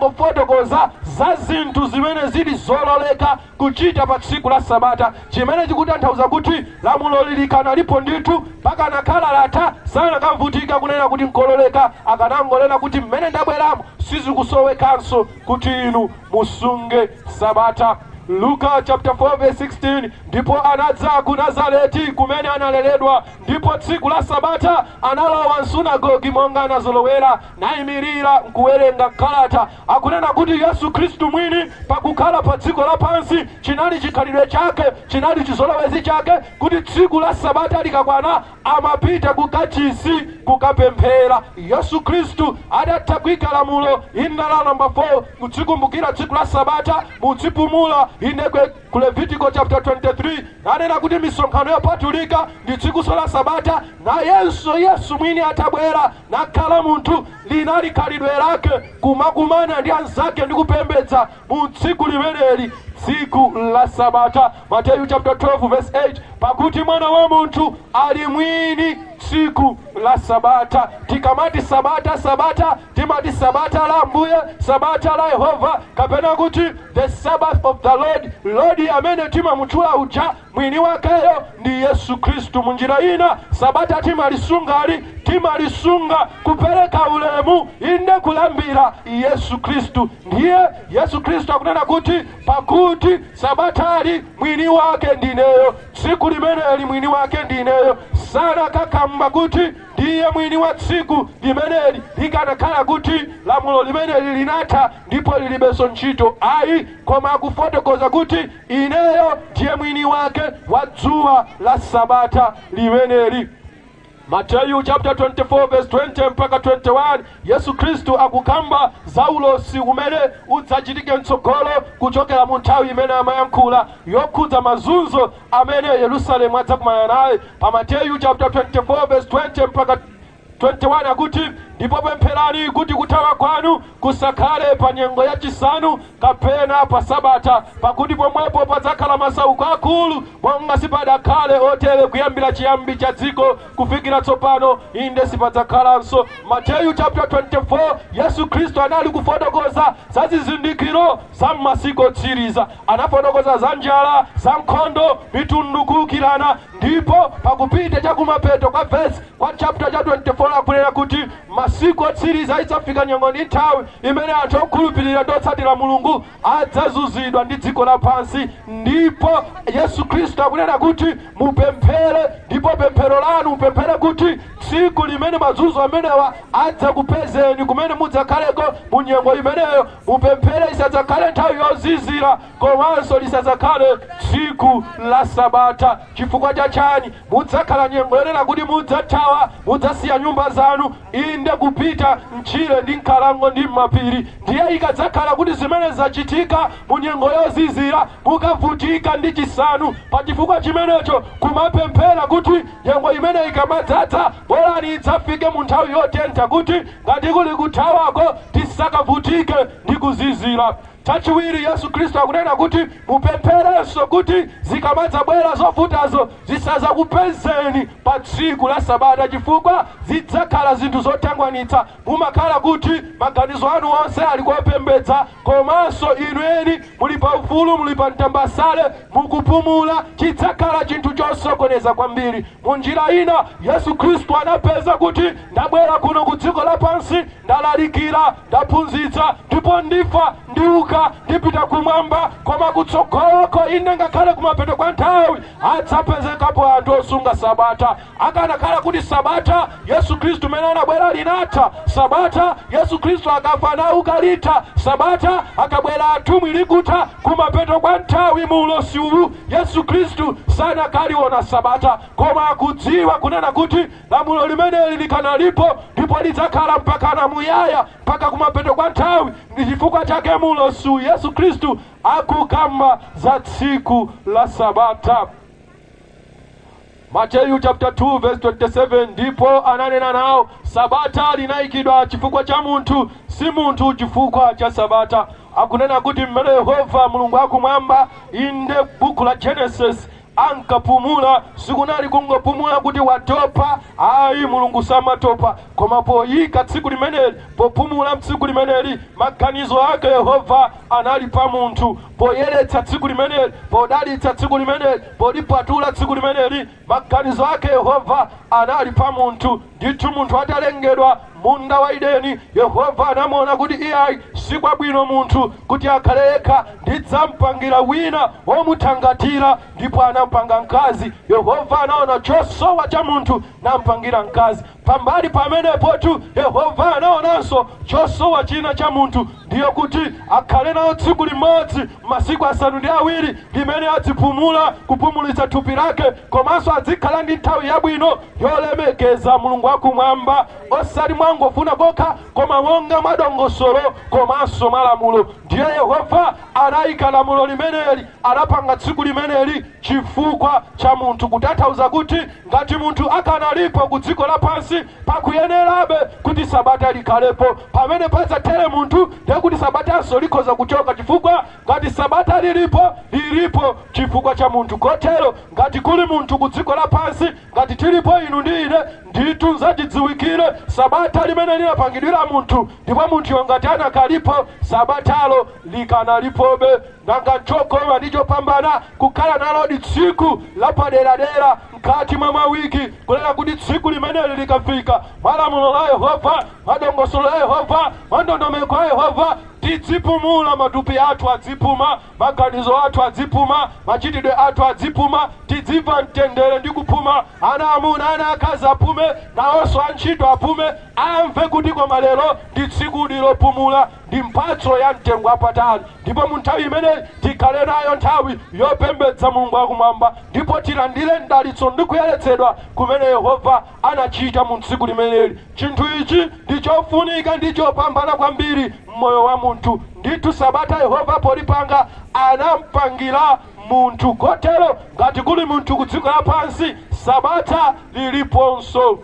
anangofotokoza za zinthu zimene zili zololeka kuchita pa tsiku la Sabata, chimene chikutanthauza kuti lamulo likanalipo ndithu pakanakhala latha sanakavutika kunena kuti nkololeka, akanangolena kuti mmene ndabweramo sizikusowekanso kuti inu musunge Sabata. Luka chapter 4 verse 16, ndipo anadza ku Nazareti kumene analeredwa, ndipo tsiku la Sabata analowa msunagogi monga anazolowera, nayimirira nkuwerenga kalata. Akunena kuti Yesu Khristu mwini pakukhala pa dziko lapansi chinali chikhalidwe chake, chinali chizolowezi chake, kuti tsiku la Sabata likakwana amapita ku kachisi kukapemphera. Yesu Khristu adatha kuyika lamulo inna la number 4 mutsikumbukira tsiku la Sabata, mutsipumula indekwe ku Levitico chapter 23, anena kuti misonkhano yopatulika ndi tsiku la Sabata. Na Yesu mwini atabwera nakhala munthu, linali khalidwe lake kumakumana ndi anzake ndi kupembedza mu tsiku limeneli. tsiku la Sabata. Matthew chapter 12 verse 8, pakuti mwana wa muntu ali mwini tsiku la Sabata. Tikamati Sabata Sabata timati Sabata la Mbuye, Sabata la Yehova, kapena kuti the Sabbath of the Lord. Lord amene timamutchula uja mwini wakeyo ndi Yesu Kristu. Munjira ina Sabata timalisunga kupereka ulemu inde kulambira Yesu Kristu. Ndiye Yesu Kristu akunena kuti pakuti Sabatali mwini wake ndineyo, tsiku limeneli mwini wake ndineyo. Sana kakamba kuti ndiye mwini wa tsiku limeneli, likanakhala kuti lamulo limeneli linatha ndipo lilibeso ntchito ayi, koma akufotokoza kuti ineyo ndiye mwini wake wa dzuwa la Sabata limeneli. Matthew chapter 24 verse 20 mpaka 21, Yesu Kristu akukamba za ulosi umene udzachitike mtsogolo kuchokera mu nthawi imene amayankhula yokhudza mazunzo amene Yerusalemu adzakumana naye. Pa Matthew chapter 24 verse 20 mpaka 21 akuti, ndipo pempherani kuti kuthawa kwanu kusakhale pa nyengo yachisanu kapena pa Sabata, pakuti pomwepo padzakhala masauko akulu monga sipadakhale otere kuyambira chiyambi cha dziko kufikira tsopano, inde sipadzakhalanso. Matthew chapter 24, Yesu Kristu anali kufotokoza za zizindikiro za masiku otsiriza. Anafotokoza za njala, za nkhondo, mitundu kuwukirana, ndipo pakupita chakumapeto kwa verse kwa chapter cha 24 akunena kuti masiku otsiriza idzafika nyengo ndi nthawi imene anthu okhulupirira ndi otsatira Mulungu adzazuzidwa ndi dziko lapansi. Ndipo Yesu Kristu akunena kuti mupemphere, ndipo pemphero lanu mupemphere kuti tsiku limene mazunzo amenewa adzakupezeni kumene mudzakhaleko mu nyengo imeneyo. Mupemphere isadzakhale nthawi yozizira, komanso lisadzakhale tsiku la Sabata. Chifukwa chachani? Mudzakhala nyengo yonena kuti mudzathawa, mudzasiya nyumba zanu inde kupita mchire ndi nkhalango ndi mapiri. Ndiye ikadzakhala kuti zimene zachitika mu nyengo yozizira mukavutika ndi chisanu, pa chifukwa chimenecho kumapemphera kuti nyengo imene ikamadzadza bolani idzafike mu nthawi yotentha, kuti ngati kuli kuthawako tisakavutike ndi kuzizira. Chachiwiri Yesu Kristu akunena kuti mupempherenso kuti zikamadzabwera zovutazo zisadzakupezeni pa tsiku la Sabata, chifukwa zidzakhala zinthu zotangwanitsa. Mumakhala kuti maganizo anu onse ali kopembedza, komanso inu eni muli pa ufulu, muli pa mtambasale, mukupumula. Chidzakhala chinthu chosokoneza kwambiri. Munjira ina Yesu Kristu anapeza kuti ndabwera kuno ku dziko lapansi, ndalalikira, ndaphunzitsa, ndipo ndifa, ndiuka, ndipita kumwamba, koma kutsogoloko ine ngakhale kumapeto kwa nthawi adzapezekapo anthu osunga Sabata. Akanakhala kuti Sabata Yesu Kristu mene anabwera linatha, Sabata Yesu Kristu akafa nauka litha, Sabata akabwera atumwi likutha kumapeto kwa nthawi mu ulosi uwu, Yesu Kristu sanakaliona Sabata, koma akudziwa kunena kuti lamulo limeneli likanalipo ndipo lidzakhala mpaka namuyaya, mpaka kumapeto kwa nthawi. Ndi chifukwa chake mu ulosi Yesu Kristu akukamba za tsiku la Sabata. Matthew chapter 2 verse 27, ndipo ananena nawo, Sabata linayikidwa chifukwa cha munthu, si munthu chifukwa cha Sabata. Akunena kuti mmene Yehova Mulungu akumwamba inde buku la Genesis ankapumula, sikunali kungopumula kuti watopa, ayi Mulungu samatopa, koma poyika tsiku limeneli, popumula tsiku limeneli, maganizo ake Yehova anali pa munthu. Poyeretsa tsiku limeneli, podalitsa tsiku limeneli, podipatula tsiku limeneli, maganizo ake Yehova anali pa munthu. Ndithu munthu atalengedwa munda wa Edeni, Yehova anamuona kuti iyayi sikwabwino munthu kuti akhale yekha, ndidzampangira wina womuthangatira, ndipo anampanga mkazi. Yehova anaona chosowa cha munthu nampangira mkazi. Pambali pamenepotu Yehova anaonanso chosowa china cha munthu, ndiyo kuti akhale nawo tsiku limodzi masiku 7 limene adzipumula, kupumulitsa thupi lake, komanso adzikhala ndi nthawi yabwino yolemekeza Mulungu wakumwamba, osati mwangofuna kokha, koma monga mwadongosolo komanso malamulo. Ndiye Yehova anayika lamulo limeneli, anapanga tsiku limeneli chifukwa cha munthu, kutanthauza kuti ngati munthu akanalipo ku dziko lapansi pakuyenerabe kuti Sabata likhalepo. Pamene padzatere munthu ndiye kuti Sabatanso likhoza kuchoka, chifukwa ngati sabata lilipo chifukwa cha munthu. Kotero ngati kuli munthu ku dziko lapansi, ngati tilipo inu ndi ine, ndithu nzatidziwikire sabata limene linapangidwira munthu, ndipo munthu ngati anakalipo sabatalo likanalipobe. Nanga chokoma ndicho pambana kukhala nalo di tsiku lapaderadera mkati mwa mawiki, kunena kuti tsiku limeneli likafika, malamulo la Yehova, madongosolo la Yehova, mandondomeko a Yehova, tidzipumula, matupi athu adzipuma, maganizo athu adzipuma, machitidwe athu adzipuma, tidziva mtendere ndi kupuma, ana amuna ana akazi apume, nawonso antchito apume, amve kuti koma lero ndi tsiku lopumula, ndi mphatso ya mtengo wapatali. Ndipo mu nthawi imeneyi tikhale nayo nthawi yopembedza Mulungu wakumwamba, ndipo tilandire mdalitso ndi kuyeretsedwa kumene Yehova anachita mu tsiku limeneli. Chinthu ichi ndi chofunika ndi chopambana kwambiri mmoyo wa munthu. Ndithu sabata Yehova polipanga anampangira munthu. Kotero ngati kuli munthu ku dziko lapansi, sabata liliponso.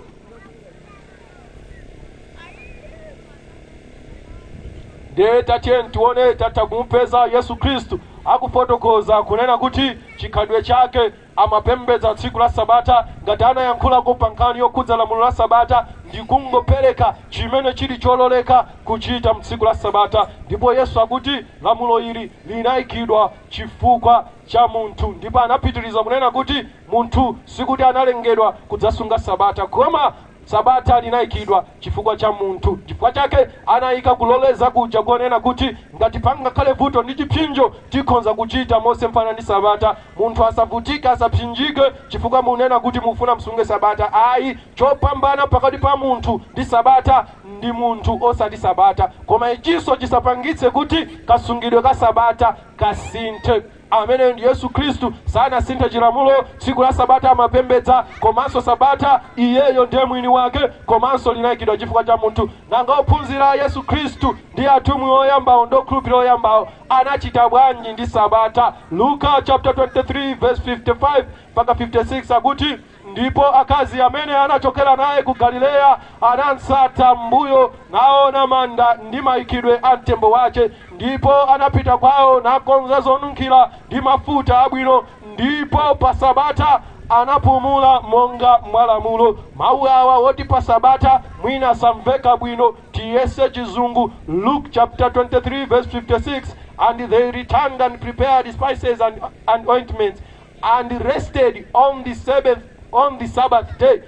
Deta tiyeni tione tatakumpeza Yesu Kristu akufotokoza kunena kuti chikhalidwe chake amapembedza tsiku la sabata, ngati anayankhula pa nkhani yokhudza lamulo la sabata ndi kungopereka chimene chili chololeka kuchita mtsiku la sabata. Ndipo Yesu akuti lamulo ili linayikidwa chifukwa cha munthu, ndipo anapitiriza kunena kuti munthu sikuti analengedwa kudzasunga sabata, koma sabata linayikidwa chifukwa cha munthu. Chifukwa chake anayika kuloleza kuja kuonena kuti ngati pangakhale vuto ndi chipsinjo tikhonza kuchita mose mfana ndi sabata. Munthu asavutike, asapsinjike chifukwa munena kuti mufuna msunge sabata. Ayi, chopambana pakati pa munthu ndi sabata ndi munthu osati sabata, koma ichinso chisapangitse kuti kasungidwe ka sabata kasinthe. Amene ndi Yesu Kristu sanasinthe chilamulo. Tsiku la sabata amapembedza, komanso sabata iyeyo ndiye mwini wake, komanso linayikidwa chifukwa cha munthu. Nanga ophunzira Yesu Kristu ndi atumwi oyambawo ndi okhulupirira oyambawo anachita bwanji ndi sabata? Luka chapter 23 verse 55 mpaka 56 akuti ndipo akazi amene anachokera naye ku Galileya anansata mbuyo, naona manda ndi mayikidwe a mtembo wace, ndipo anapita kwawo nakonza zonunkhira ndi mafuta abwino, ndipo pa sabata anapumula monga mwalamulo. Mawu awa woti pa sabata mwina samveka bwino, tiyese chizungu. Luke chapter 23 verse 56, and they returned and prepared spices and ointments and rested on the Sabbath day.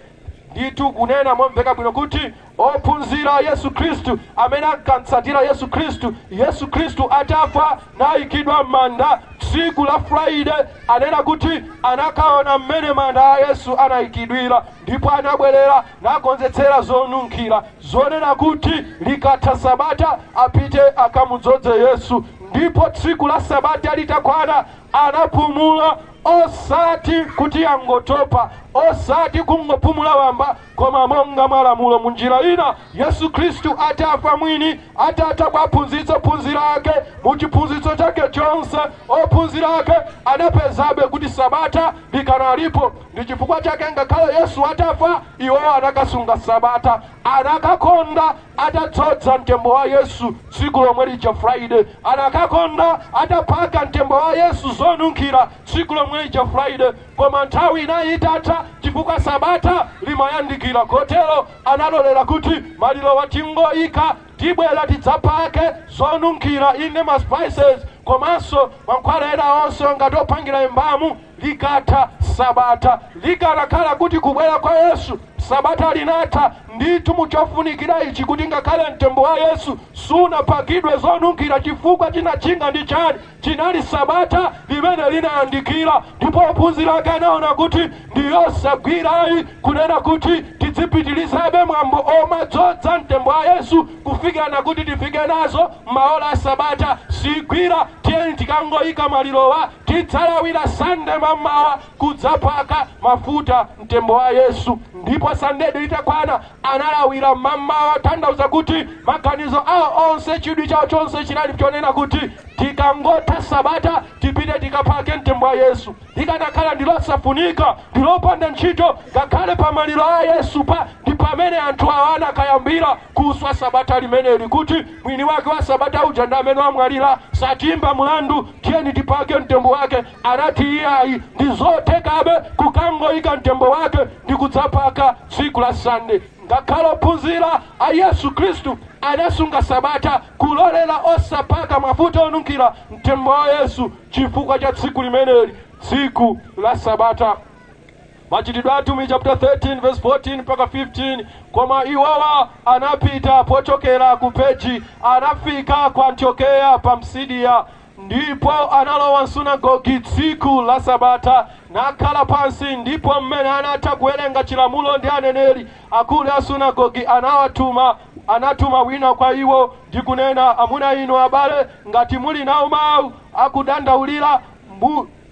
Nditu kunena momveka bwino kuti ophunzira Yesu Kristu amene ankatsatira Yesu Kristu atafa nayikidwa manda tsiku la Friday, anena kuti anakaona mmene manda a Yesu anayikidwira, ndipo anabwerera nakonzetsera zonunkhira zonena kuti likatha sabata apite akamudzoze Yesu. Ndipo tsiku la sabata litakwana anapumula, osati kuti angotopa, osati kungopumula wamba, koma monga mwalamulo. Munjira ina Yesu Kristu atafa mwini atata kwaphunzitsa phunzira ake, muchiphunzitso chake chonse ophunzira ake anapezabe kuti sabata likanalipo. Ndi chifukwa chake ngakhale Yesu atafa iwo anakasunga sabata, anakakonda atadzodza mtembo wa Yesu tsiku lomwe lija Friday, anakakonda atapaka mtembo wa Yesu zonunkhira tsiku lomwe lija Friday. Koma nthawi inayitatha chifukwa sabata limayandikira. Kotero analolera kuti maliro watingoyika tibwera tidzapake zonunkhira ine ma spices, komanso mankhwala ena onse ngati opangira embamu likatha sabata. Likanakhala kuti kubwera kwa Yesu sabata linatha, ndithu muchofunikira ichi kuti ngakhale mtembo wa Yesu sunapakidwe zonunkhira chifukwa chinachinga ndi chani? Chinali sabata limene linayandikira. Ndipo ophunzira ake anaona kuti ndiyosagwirayi kunena kuti tidzipitilizabe mwambo omadzodza mtembo wa Yesu kufikana kuti tifike nazo maola a sabata. Sigwira, tiyeni tikangoyika malirowa tidzalawira Sunday mamawa kudzapaka mafuta mtembo wa Yesu. Ndipo Sunday litakwana analawira mama watanthauza kuti maganizo awo onse chidwi chawo chonse chinali chonena kuti tikangotha Sabata tipite tikapake mtembo wa Yesu. Likanakhala ndilosafunika ndilopanda ntchito ngakhale pamaliro a Yesu ndi pamene anthu awo anakayambira kuswa Sabata limeneli kuti mwini wake wa Sabata uja ndi amene wamwalira satimba mulandu tiyeni tipake mtembo wake. Anati iyayi ndizothekabe kukangoyika mtembo wake ndi kudzapaka tsiku la Sunday. Ngakhale ophunzira a Yesu Kristu anasunga Sabata kulolera osapaka mafuta onunkhira mtembo wa Yesu chifukwa cha tsiku limeneli, tsiku la Sabata. Machitidwe a Atumwi chapter 13 verse 14 mpaka 15. Koma iwowa anapita pochokera ku Peji anafika ku Antiokeya pa Msidia. Ndipo analowa msunagogi tsiku la Sabata nakhala pansi. Ndipo mmene anatha kuwerenga chilamulo ndi aneneri, akulu a sunagogi anatuma wina kwa iwo ndi kunena, amuna inu abale, ngati muli nawo mawu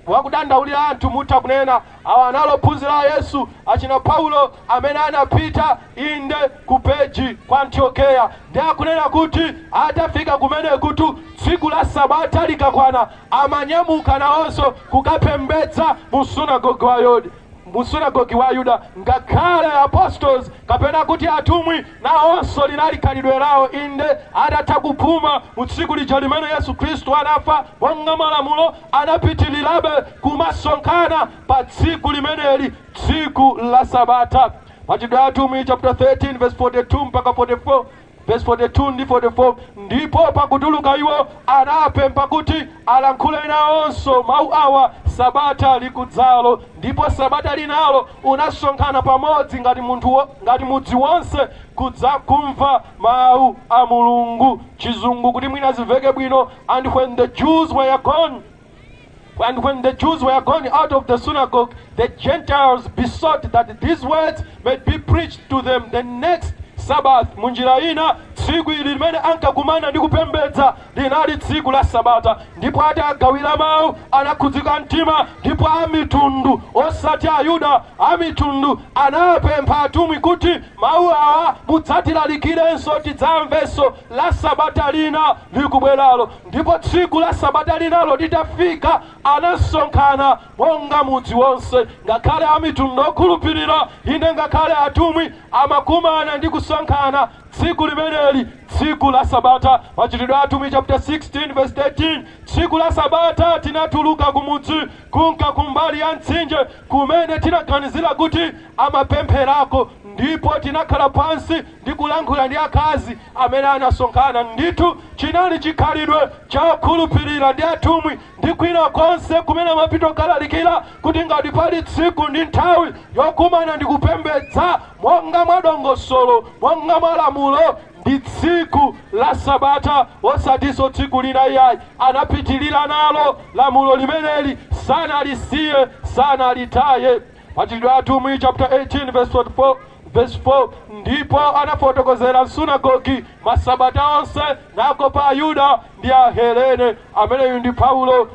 wakudandaulira anthu mutha kunena. Awa analophunzira Yesu achina Paulo amene anapita inde ku Peji kwa Antiokeya ndi akunena kuti atafika kumene kuti tsiku la Sabata likakwana amanyamuka nawonso kukapembedza musunagogi wa Yuda. Ngakhale apostles kapena kuti atumwi nawonso linali khalidwe lawo inde adatha kupuma mu tsiku lija limene Yesu Kristu anafa monga malamulo anapitilirabe kumasonkhana pa tsiku limeneli, tsiku la Sabata. Machitidwe a Atumwi chapter 13 verse 42 mpaka 44. Verse 42 ndi 44. Ndipo pakutuluka iwo anapempha kuti alankhule nawonso mawu awa Sabata likudzalo. Ndipo Sabata linalo unasonkhana pamodzi ngati mudzi wonse kudza kumva mawu a Mulungu. Chizungu kuti mwina zimveke bwino. And when the Jews were gone out of the synagogue, the Gentiles besought that these words might be preached to them the next Sabbath. Munjira ina tsiku ili limene ankakumana ndi kupembedza linali tsiku la Sabata. Ndipo atagawira mawu anakhudzika mtima, ndipo amitundu osati Ayuda amitundu anapempha atumwi kuti mawu awa mudzatilalikire tidzamvenso la Sabata lina likubweralo. Ndipo tsiku la Sabata linalo litafika anasonkhana monga mudzi wonse, ngakhale amitundu okhulupirira inde ngakhale atumwi amakumana ndi kusonkhana tsiku limeneli, tsiku la Sabata. Machitidwe a Atumwi chapter 16 verse 13. Tsiku la Sabata tinatuluka kumudzi kunka kumbali ya mtsinje kumene tinaganizira kuti amapempherako, ndipo tinakhala pansi ndi kulankhula ndi akazi amene anasonkhana. Ndithu chinali chikhalidwe cha okhulupirira ndi atumwi ndi kwina konse kumene amapita kulalikira kuti ngati pali tsiku ndi nthawi yokumana ndi kupembedza monga mwadongosolo monga mwalamulo ndi tsiku la Sabata, osatinso tsiku lina iyayi. Anapitilira nalo lamulo limeneli, sanalisiye sanalitaye. Machitidwe a Atumwi chapter 18 verse 4. Ndipo anafotokozera msunagogi masabata onse nakopa Ayuda ndi Ahelene. Amene ndi Paulo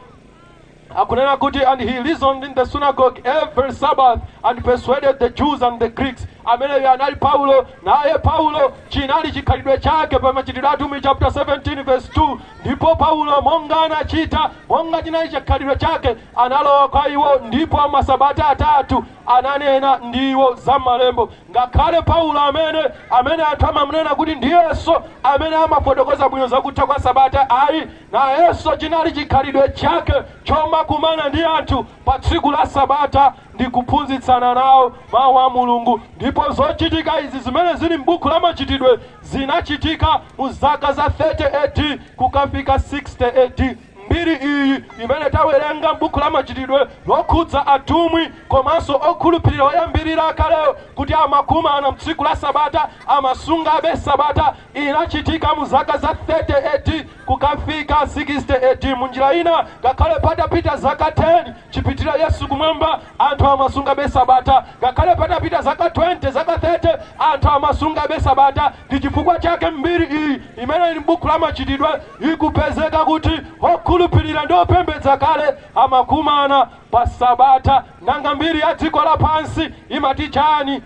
akunena kuti, and he reasoned in the synagogue every Sabbath and persuaded the Jews and the Greeks. Amene anali Paulo, naye Paulo chinali chikhalidwe chake pa Machitidwe a Atumwi chapter 17 verse 2. Ndipo Paulo monga anachita monga chinali chikhalidwe chake analowa kwa iwo, ndipo masabata atatu ananena ndiwo za malembo. Ngakhale Paulo amene anthu amamunena kuti ndiyenso amene amafotokoza bwino zakutha kwa Sabata, ayi nayenso chinali chikhalidwe chake chomakumana ndi anthu pa tsiku la Sabata ndi kuphunzitsana nawo mawu a Mulungu. Ndipo zochitika izi zimene zili m'buku la Machitidwe zinachitika mu zaka za 30 AD kukafika 60 AD. Mbiri iyi imene tawerenga m'buku la Machitidwe lokhudza atumwi komanso okhulupirira oyambirira akalewo kuti amakumana m'tsiku la Sabata amasungabe Sabata inachitika mu zaka za 30 AD kukafika 60 AD. Munjira ina ngakhale patapita zaka 10 chipitira Yesu kumwamba anthu amasungabe Sabata, ngakhale patapita zaka 20 zaka 30 anthu amasungabe Sabata. Ndi chifukwa chake mbiri iyi imene ili m'buku la Machitidwe ikupezeka kuti okhulupirira ndi opembedza kale amakumana pa Sabata. Nanga mbiri ya dziko lapansi imati chani?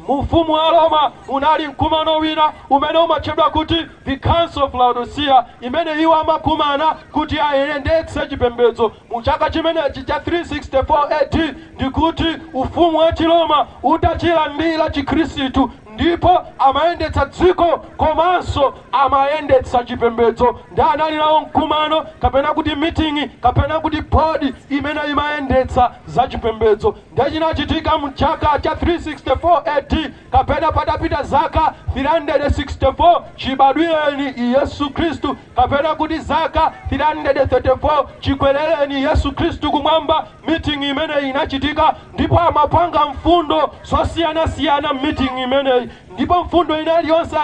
mufumu wa Roma unali mkumano wina umene umatchedwa kuti the Council of Laodicea, imene iwo amakumana kuti ayendetse chipembedzo mu chaka chimenechi cha 364 AD. ndikuti ufumu wa Chiroma utachilandira Chikhristu, ndipo amayendetsa dziko komanso amayendetsa chipembedzo. ndi anali nawo mkumano kapena kuti meeting kapena kuti body imene imayendetsa za chipembedzo. ndi chinachitika mu chaka cha 364 AD, kapena patapita zaka 364 chibadwireni Yesu Khristu, kapena kuti zaka 334 chikwerereni Yesu Khristu kumwamba. meeting imene inachitika, ndipo amapanga mfundo zosiyana-siyana meeting imene. ndipo mfundo iliyonse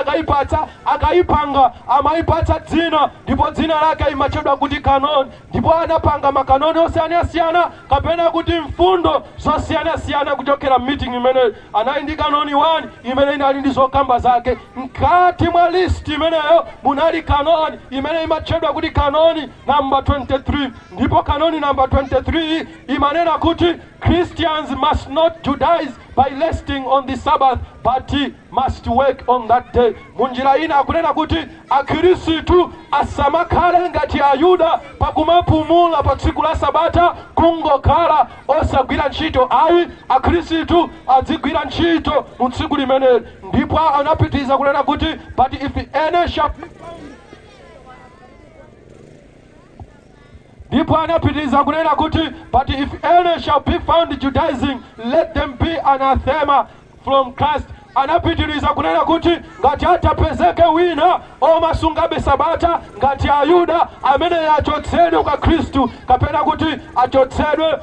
akayipanga amayipatsa dzina, ndipo dzina lake imatchedwa kuti kanoni. ndipo anapanga makanoni osiyana-siyana kapena kuti mfundo zosiyana-siyana kuchokera meeting imene. anali ndi kanoni 1 imene inali ndi zokamba zake. mkati mwa list imeneyo munali kanoni imene imatchedwa kuti kanoni number 23. ndipo kanoni number 23 imanena kuti Christians must not Judaize by resting on the Sabbath, but he must work on that day. munjira ina akunena kuti akhristu asamakhale ngati Ayuda pakumapumula pa tsiku la Sabata, kungokhala osagwira ntchito. ayi, akhristu adzigwira ntchito mu tsiku limeneli. ndipo anapitiriza kunena kuti but if any shall ndipo anapitiriza kunena kuti but if any shall be found Judaizing, let them be anathema from Christ. anapitiriza kunena kuti ngati atapezeke wina omasungabe Sabata ngati Ayuda amene achotsedwe kwa Khristu, kapena kuti achotsedwe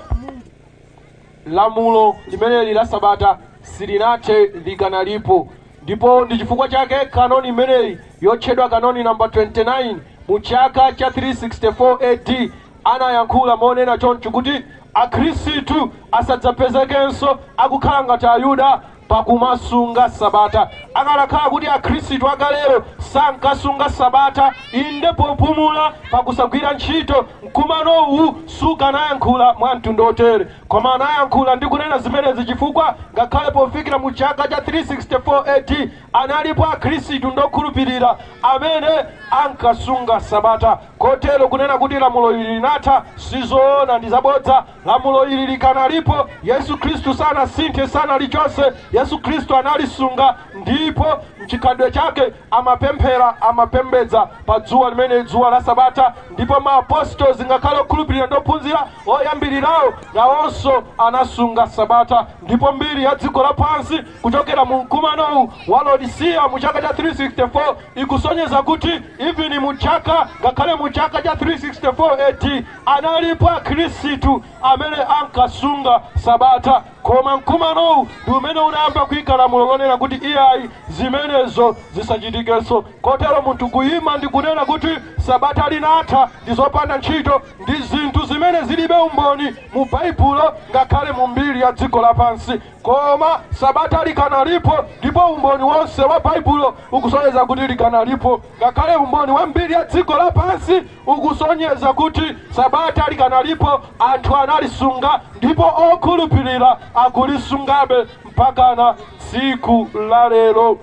lamulo limeneli la Sabata silinathe likanalipo. ndipo ndi chifukwa chake kanoni imeneyi yotchedwa kanoni number 29 mu chaka cha 364 AD anayankhula monena choncho kuti akhristu asadzapezekenso akukhala ngati Ayuda pakumasunga Sabata. akalakhala kuti akhristu akalero sankasunga Sabata inde popumula pakusagwira ntchito, mkumanowu sukanayankhula mwa mtundu otere. koma anayankhula ndi kunena zimenezi chifukwa ngakhale pofikira mu chaka cha 364 AD analipo akhristu ndokhulupirira amene ankasunga Sabata. kotero kunena kuti lamulo ili linatha sizoona, ndi zabodza. lamulo ili likanalipo, Yesu Khristu sanasinthe sanalichonse. Yesu Khristu analisunga, ndipo mchikhalidwe chake amapembedza pa dzuwa limene dzuwa la Sabata. ndipo maapostoli ngakhale okhulupirira ndophunzira oyambirirawo nawonso anasunga Sabata. ndipo mbiri ya dziko lapansi kuchokera mu mkumanowu wa Laodicea mu chaka cha 364 ikusonyeza kuti even mu chaka ngakhale mu chaka cha 364 AD analipo akhristu amene ankasunga Sabata. koma mkumanowu ndi umene unayamba kuyika lamulo lonena kuti iyayi zimenezo zisachitikenso. kotero munthu kuyima ndi kunena kuti Sabata linatha ndi zopanda ntchito ndi zinthu zimene zilibe umboni mu Baibulo ngakhale mu mbiri ya dziko lapansi. koma Sabata likanalipo, ndipo umboni wonse wa Baibulo ukusonyeza kuti likanalipo. ngakhale umboni wa mbiri ya dziko lapansi ukusonyeza kuti Sabata likanalipo, anthu analisunga, ndipo okhulupirira akulisungabe mpakana tsiku la lero.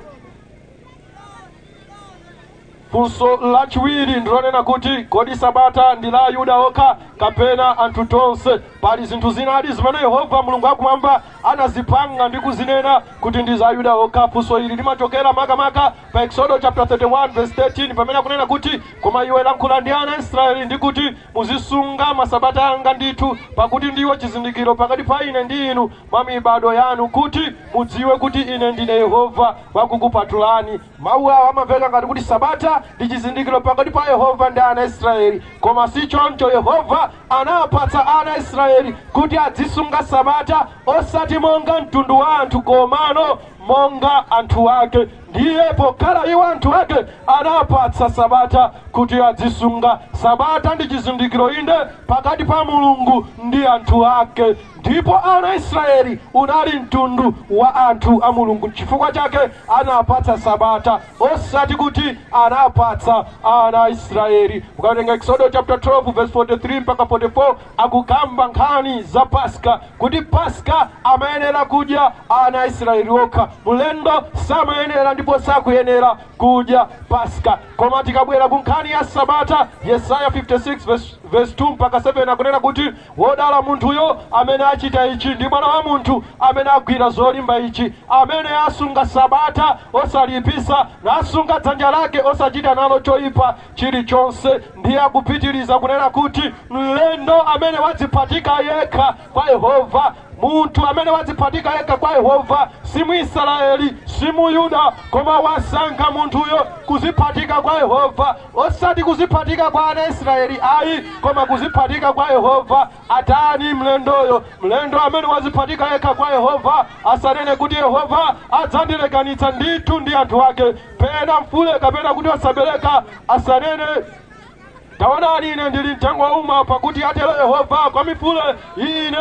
funso lachiwiri ndilonena kuti kodi Sabata ndi la Ayuda okha kapena anthu tonse? pali zinthu zinali zimene Yehova Mulungu akumwamba anazipanga ndi kuzinena kuti ndi za Ayuda okha. funso ili limachokera makamaka pa Exodus chapter 31 verse 13 pamene akunena kuti koma iwe lankhula ndi ana Israeli ndi kuti muzisunga masabata anga ndithu, pakuti ndiwo chizindikiro pakati pa ine ndi inu mwa mibado yanu, kuti mudziwe kuti ine ndine Yehova wakukupatulani. mawu awa amamveka ngati kuti Sabata ndi chizindikiro pakati pa Yehova ndi ana Israeli, koma si choncho. Yehova anapatsa ana Israeli kuti azisunga Sabata osati monga mtundu wa anthu, komano monga anthu ake. ndiye pokhala iwo anthu ake anapatsa Sabata kuti adzisunga. Sabata ndi chizindikiro inde pakati pa Mulungu ndi anthu ake, ndipo ana Israeli unali mtundu wa anthu a Mulungu. Chifukwa chake anapatsa Sabata, osati kuti anapatsa ana Israeli. Ukawerenga Exodus chapter 12 verse 43 mpaka 44 akukamba nkhani za Paska, kuti Paska amayenera kudya ana Israeli okha, mulendo samayenera ndipo sakuyenera kudya Paska. Koma tikabwera ku nkhani ya Sabata, Yesaya 56 verse 2 mpaka 7 akunena kuti wodala munthuyo amene achita ichi, ndi mwana wa munthu amene agwira zolimba ichi, amene asunga Sabata osalipisa, nasunga dzanja lake osachita nalo choyipa chilichonse. Ndiye akupitiriza kunena kuti mlendo amene wadziphatika yekha kwa Yehova, munthu amene wadziphatika yekha kwa Yehova, si Mwisraeli si Muyuda, koma wasankha munthuyo kuziphatika kwa Yehova, osati kuziphatika kwa ana Israeli ayi, koma kuziphatika kwa Yehova. Atani mlendoyo? Mlendo amene wadziphatika yekha kwa Yehova asanene kuti Yehova adzandilekanitsa ndithu ndi anthu ake, pena mfule kapena kuti wasabereka asanene taonani ine ndili mtengo wauma, pakuti atero Yehova kwa mifule ine,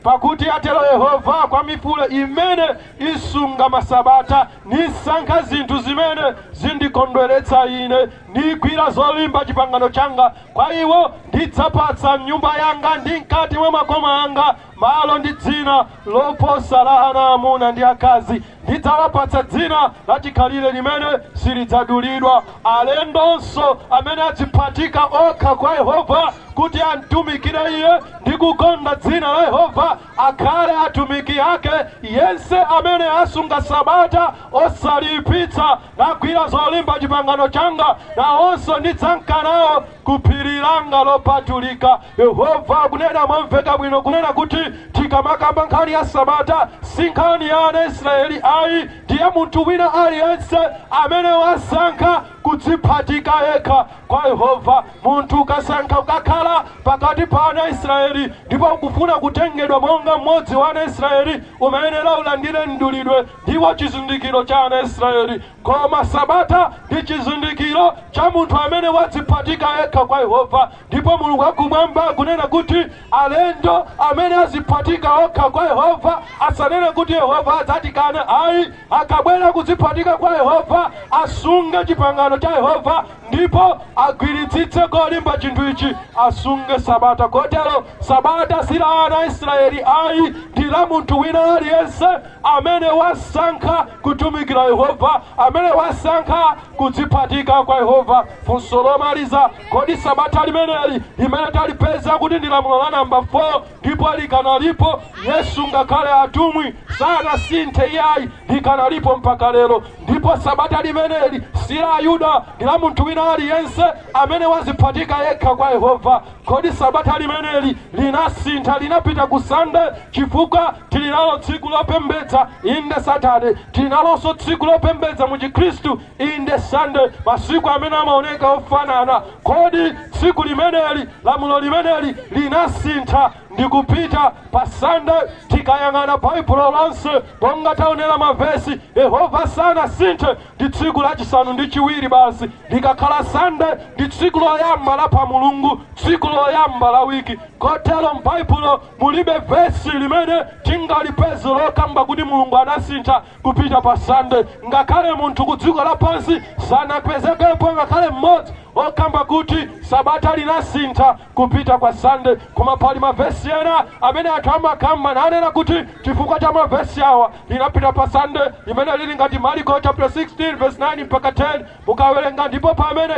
pakuti atero Yehova kwa mifule imene isunga masabata, nisankha zinthu zimene zindikondweretsa ine, nigwira zolimba chipangano changa. Kwa iwo ndidzapatsa nyumba yanga ndi mkati mwa makoma anga malo ndi dzina loposa la ana amuna ndi akazi. Ndidzawapatsa dzina la chikhalire limene silidzadulidwa. Alendonso amene adziphatika okha kwa Yehova kuti amtumikire iye ndi kukonda dzina la Yehova akhale atumiki ake. Yense amene asunga Sabata osalipitsa nagwira zolimba chipangano changa, nawonso ndidzanka nawo ku phiri langa lopatulika. Yehova akunena momveka bwino kunena kuti tikamakamba nkhani ya Sabata si nkhani ya ana Israeli ayi, ndiye munthu wina aliyense amene wasankha kudziphatika yekha kwa Yehova. Munthu ukasankha ukakhala pakati pa ana Israeli ndipo ukufuna kutengedwa monga mmodzi wa ana Israeli, umayenera ulandire mdulidwe, ndiwo chizindikiro cha ana Israeli. Koma Sabata ndi chizindikiro cha munthu amene wadziphatika yekha kwa Yehova. Ndipo Mulungu akumwamba kunena kuti alendo amene aziphatika okha kwa Yehova asanene kuti Yehova adzatikana ayi, akabwera kudziphatika kwa Yehova asunge chipangano cha Yehova, ndipo agwiritsitse kolimba chinthu ichi, asunge Sabata. Kotero Sabata si la ana Israeli ayi, ndi la munthu wina aliyense amene wasankha kutumikira Yehova, amene wasankha kudziphatika kwa Yehova. Funso lomaliza, kodi Sabata limeneli limene talipeza kuti ndi lamulo la namba 4 ndipo likanalipo Yesu ngakhale atumwi sanasinthe iyayi, likanalipo mpaka lero. Ndipo Sabata limeneli si la Ayuda, ndi la munthu wina aliyense amene waziphatika yekha kwa Yehova. Kodi Sabata limeneli linasintha, linapita ku Sunday chifukwa tilinalo tsiku lopembedza inde Saturday, tilinalonso tsiku lopembedza mu Chikristu inde Sunday, masiku amene amaoneka ofanana. Kodi tsiku limeneli, lamulo limeneli linasintha ndi kupita pa Sunday? Tikayang'ana Baibulo lonse ponga taonera mavesi, Yehova sanasinthe, ndi tsiku lachisanu ndi chiwiri basi. Likakhala Sunday ndi tsiku loyamba la pa Mulungu, tsiku loyamba la wiki. Kotero m'Baibulo mulibe vesi limene tingalipeze lokamba kuti Mulungu anasintha kupita pa Sunday. Ngakhale munthu ku dziko lapansi sanapezekepo ngakhale mmodzi okamba kuti Sabata linasintha kupita kwa Sunday. Koma pali mavesi ena amene anthu amakamba nanena kuti chifukwa cha mavesi awa linapita pa Sunday, limene lili ngati Marko chapter 16 verse 9 mpaka 10 mukawerenga. Ndipo pamene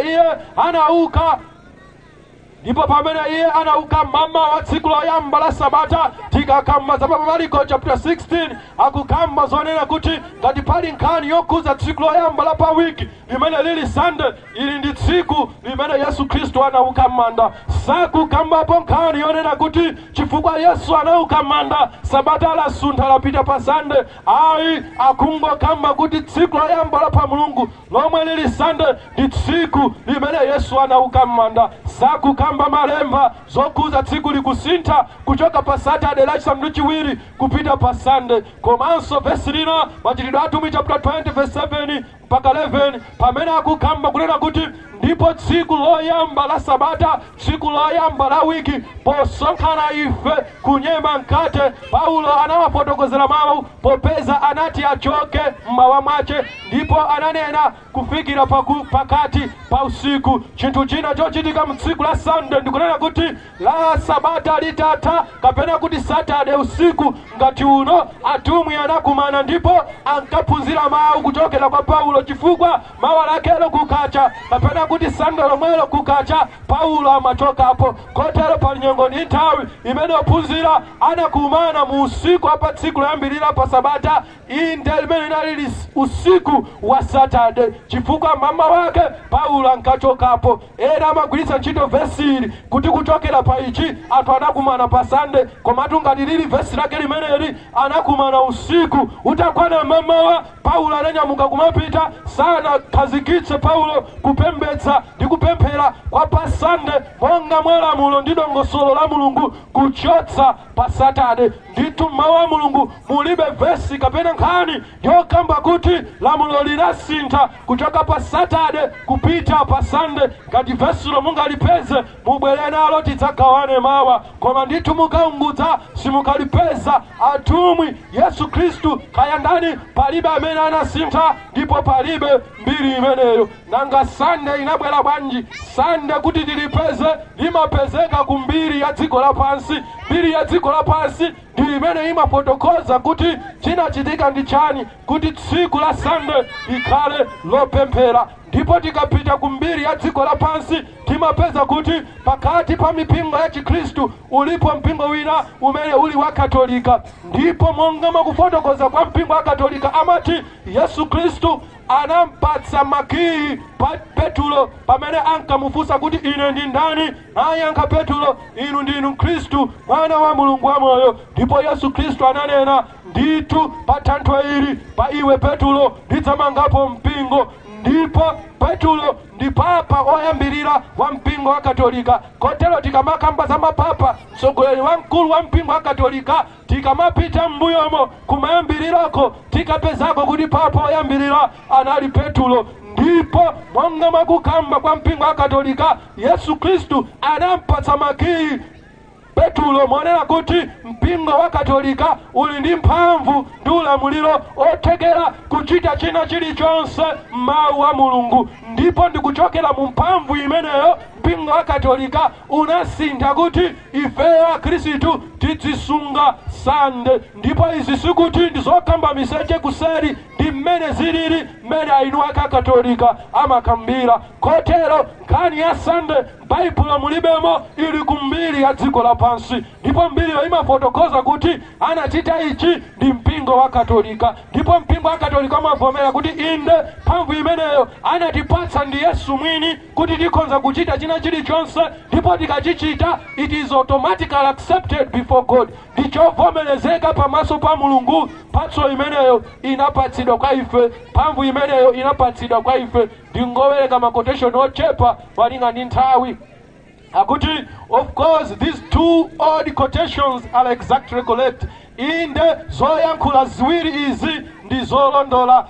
iye anauka mama wa tsiku loyamba la Sabata, tikakamba za Marko chapter 16 akukamba zonena kuti ngati pali nkhani yokhudza tsiku loyamba la pa wiki limene lili Sunday, ili ndi tsiku limene Yesu Kristu anauka manda. Sakukambapo nkhani yonena kuti chifukwa Yesu anauka manda Sabata lasuntha lapita pa Sunday ayi, akungokamba kuti tsiku loyamba la pa Mulungu lomwe lili Sunday ndi tsiku limene Yesu anauka manda. Sakukamba malemba zokhudza tsiku likusintha kuchoka pa Saturday lachisanu ndi chiwiri kupita pa Sunday. Komanso vesi lina Machitidwe a Atumwi chapter 20 verse 7 mpaka 11 pamene akukamba kunena kuti ndipo tsiku loyamba la sabata, tsiku loyamba la wiki, posonkhana ife kunyema mkate, Paulo anawafotokozera mawu popeza anati achoke mmawa mwache, ndipo ananena kufikira pakati pa usiku. Chinthu china chochitika mtsiku la Sunday ndikunena kuti la sabata litatha kapena kuti Saturday usiku ngati uno atumwi anakumana ndipo ankaphunzira mawu kuchokera kwa Paulo, chifukwa mawa lakelo kukacha kapena kuti Sunday lomwelo kukacha Paulo amachokapo. Kotero pali nyengo ni nthawi imene ophunzira anakumana mu usiku apa tsiku loyambirira pa sabata, inde limene linali usiku wa Saturday, chifukwa mama wake Paulo ankachokapo. Ena amagwiritsa ntchito vesi ili kuti kuchokera pa ichi anthu anakumana pa Sunday, komatu ngati lili vesi lake limeneli anakumana usiku utakwana mamawa. Paulo ananyamuka kumapita sana khazikitse Paulo kupembedza ndi kupemphera kwa pa Sunday monga mwalamulo ndi dongosolo la Mulungu kuchotsa pa Saturday. Ndithu mawu a Mulungu mulibe vesi kapena nkhani yokamba kuti lamulo linasintha kuchoka pa Saturday kupita pa Sunday. Ngati vesi lo mungalipeze mubwere nalo tidzagawane mawa, koma ndithu mukaungudza simukalipeza. Atumwi Yesu Kristu kaya ndani palibe amene anasintha ndipo palibe mbiri imeneyo. Nanga Sunday inabwera bwanji? Sunday kuti tilipeze limapezeka kumbiri ya dziko lapansi. Mbiri ya dziko lapansi ndi imene imafotokoza kuti chinachitika ndi chani, kuti tsiku la Sunday ikhale lopemphera. Ndipo tikapita kumbiri ya dziko lapansi timapeza kuti pakati pa mipingo ya Chikristu ulipo mpingo wina umene uli wa Katolika. Ndipo monga makufotokoza kwa mpingo wa Katolika amati Yesu Kristu anampatsa makiyi pa Petulo pamene ankamufunsa kuti ine ndi ndani, ayankha Petulo, inu ndinu Kristu mwana wa Mulungu wamoyo. Ndipo Yesu Kristu ananena, ndithu pa thanthwe ili pa iwe Petulo ndidzamangapo mpingo. Ndipo Petulo ndi papa oyambirira wa mpingo wa Katolika. Kotero tikamakamba za mapapa, mtsogoleri wamkulu wa mpingo wa Katolika, tikamapita mbuyomo kumayambirirako tikapezako kuti papa oyambirira anali Petulo. Ndipo monga makukamba kwa mpingo wa Katolika, Yesu Kristu anampatsa makiyi Petulo, mwanena kuti mpingo wa Katolika uli ndi mphamvu ndi ulamuliro othekera kuchita china chilichonse mawu wa Mulungu. Ndipo ndikuchokera mu mphamvu imeneyo mpingo wa Katolika unasintha kuti ifeyo akhristu tidzisunga Sunday. Ndipo izi sikuti ndizokamba miseche kuseri, ndi mmene zilili mmene ainu aka Katolika amakambira. Kotero nkhani ya Sunday Baibulo mulibemo ili kumbiri ya dziko lapansi. Ndipo mbiriyo imafotokoza kuti anachita ichi ndi mpingo wa Katolika. Ndipo mpingo wa Katolika amavomera kuti inde mphamvu imeneyo anatipatsa ndi Yesu mwini kuti tikonza kuchita china chilichonse, ndipo tikachichita it is automatically accepted before God. Ndichovomerezeka pamaso pa Mulungu. Mphatso imeneyo inapatsidwa kwa ife, mphamvu imeneyo inapatsidwa kwa ife. Ndingowereka maquotation ochepa walinga ndi nthawi akuti, of course these two odd quotations are exactly correct. Inde zoyankhula ziwiri izi ndi zolondola.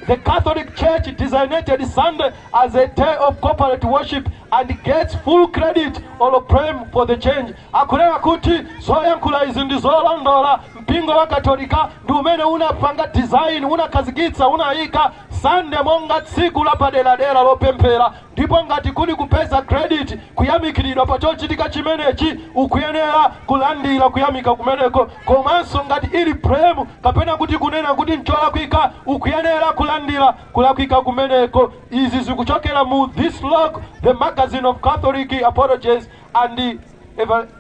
The Catholic Church designated Sunday as a day of corporate worship and gets full credit or blame for the change. Akunena kuti zoyankhula izi ndi zolondola. Mpingo wa Katolika ndi umene unapanga design, unakhazikitsa, unayika Sunday monga tsiku la paderadera lopemphera. Ndipo ngati kuli kupeza credit, kuyamikiridwa pa chochitika chimenechi, ukuyenera kulandira kuyamika kumeneko. Komanso ngati ili blame kapena kuti kunena kuti ncholakwika, ukuyenera kulandira kulakwika kumeneko. Izi zikuchokera mu This Log, the magazine of Catholic apologies and the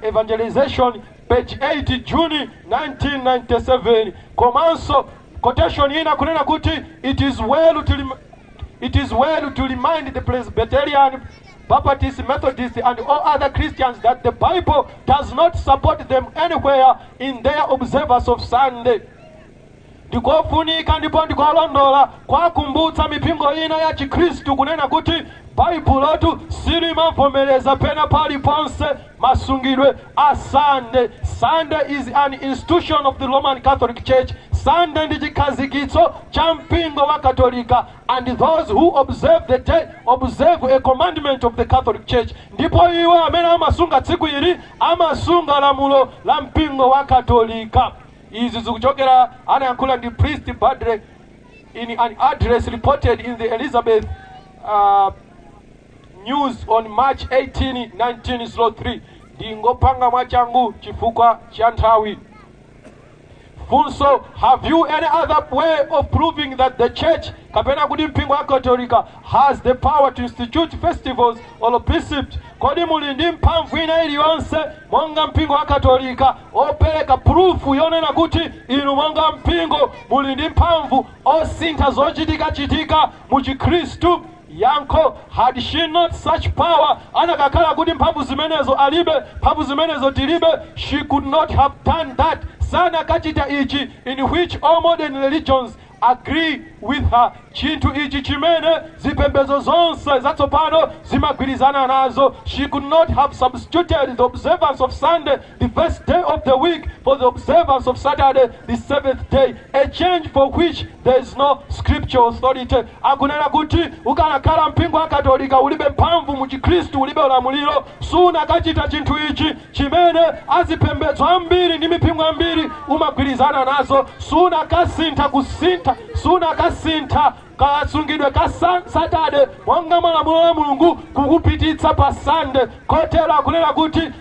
evangelization, page 8, June 1997. Komanso quotation ina kunena kuti it is well to remind the Presbyterian, Baptist, Methodist and all other Christians that the Bible does not support them anywhere in their observance of Sunday. Ndikofunika ndipo ndikolondola kwa kumbutsa mipingo ina ya Chikristu kunena kuti baibulotu silimavomereza pena paliponse masungidwe a Sunday. Sunday is an institution of the Roman Catholic Church. Sunday ndi chikazikitso cha mpingo wa Katolika, and those who observe the day observe a commandment of the Catholic Church. Ndipo iwo amene amasunga tsiku ili amasunga lamulo la mpingo wa Katolika. Izi zikuchokera anayankhula ndi priest Badre in an address reported in the Elizabeth News on March 18, 1903. Ndingopanga mwachangu chifukwa cha nthawi. Funso, have you any other way of proving that the church kapena kuti mpingo wa Katolika has the power to institute festivals or precepts? Kodi muli ndi mphamvu ina iliyonse monga mpingo wa Katolika opereka proof yonena kuti inu monga mpingo muli ndi mphamvu osintha zochitika mu Chikristu? Yankho, had she not such power, anakakhala kuti mphamvu zimenezo alibe, mphamvu zimenezo tilibe, she could not have done that. Sana kachita ichi, in which all modern religions agree with her. Chinthu ichi chimene zipembedzo zonse zatsopano zimagwirizana nazo. She could not have substituted the observance of Sunday, the first day of the week, for the observance of Saturday, the seventh day, a change for which there is no scriptural authority. Akunena kuti ukanakhala mpingo wa Katolika ulibe mphamvu mu Chikristu, ulibe ulamuliro, suna kachita chinthu ichi chimene azipembedzo ambiri ndi mipingo ambiri umagwirizana nazo. Suna kasintha kusintha, suna kasintha kasungidwe ka Saturday monga malamulo a Mulungu kukupititsa pa Sunday. Kotero akunena kuti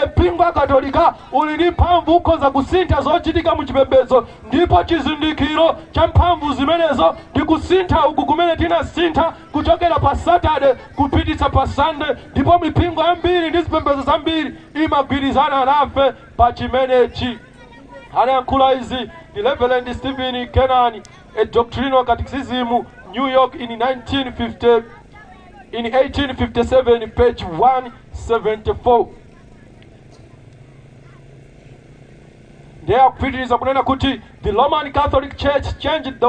mpingo wa Katolika uli ndi mphamvu ukhoza kusintha zochitika mu chipembedzo, ndipo chizindikiro cha mphamvu zimenezo ndi kusintha uku kumene tinasintha kuchokera pa Saturday kupititsa pa Sunday, ndipo mipingo ambiri ndi zipembedzo zambiri imagwirizana nafe pa chimenechi. Anayankhula izi the Reverend Stephen Kenani, a doctrinal catechism, New York in 1857, page 174. They are criticism kunena kuti the Roman Catholic Church changed the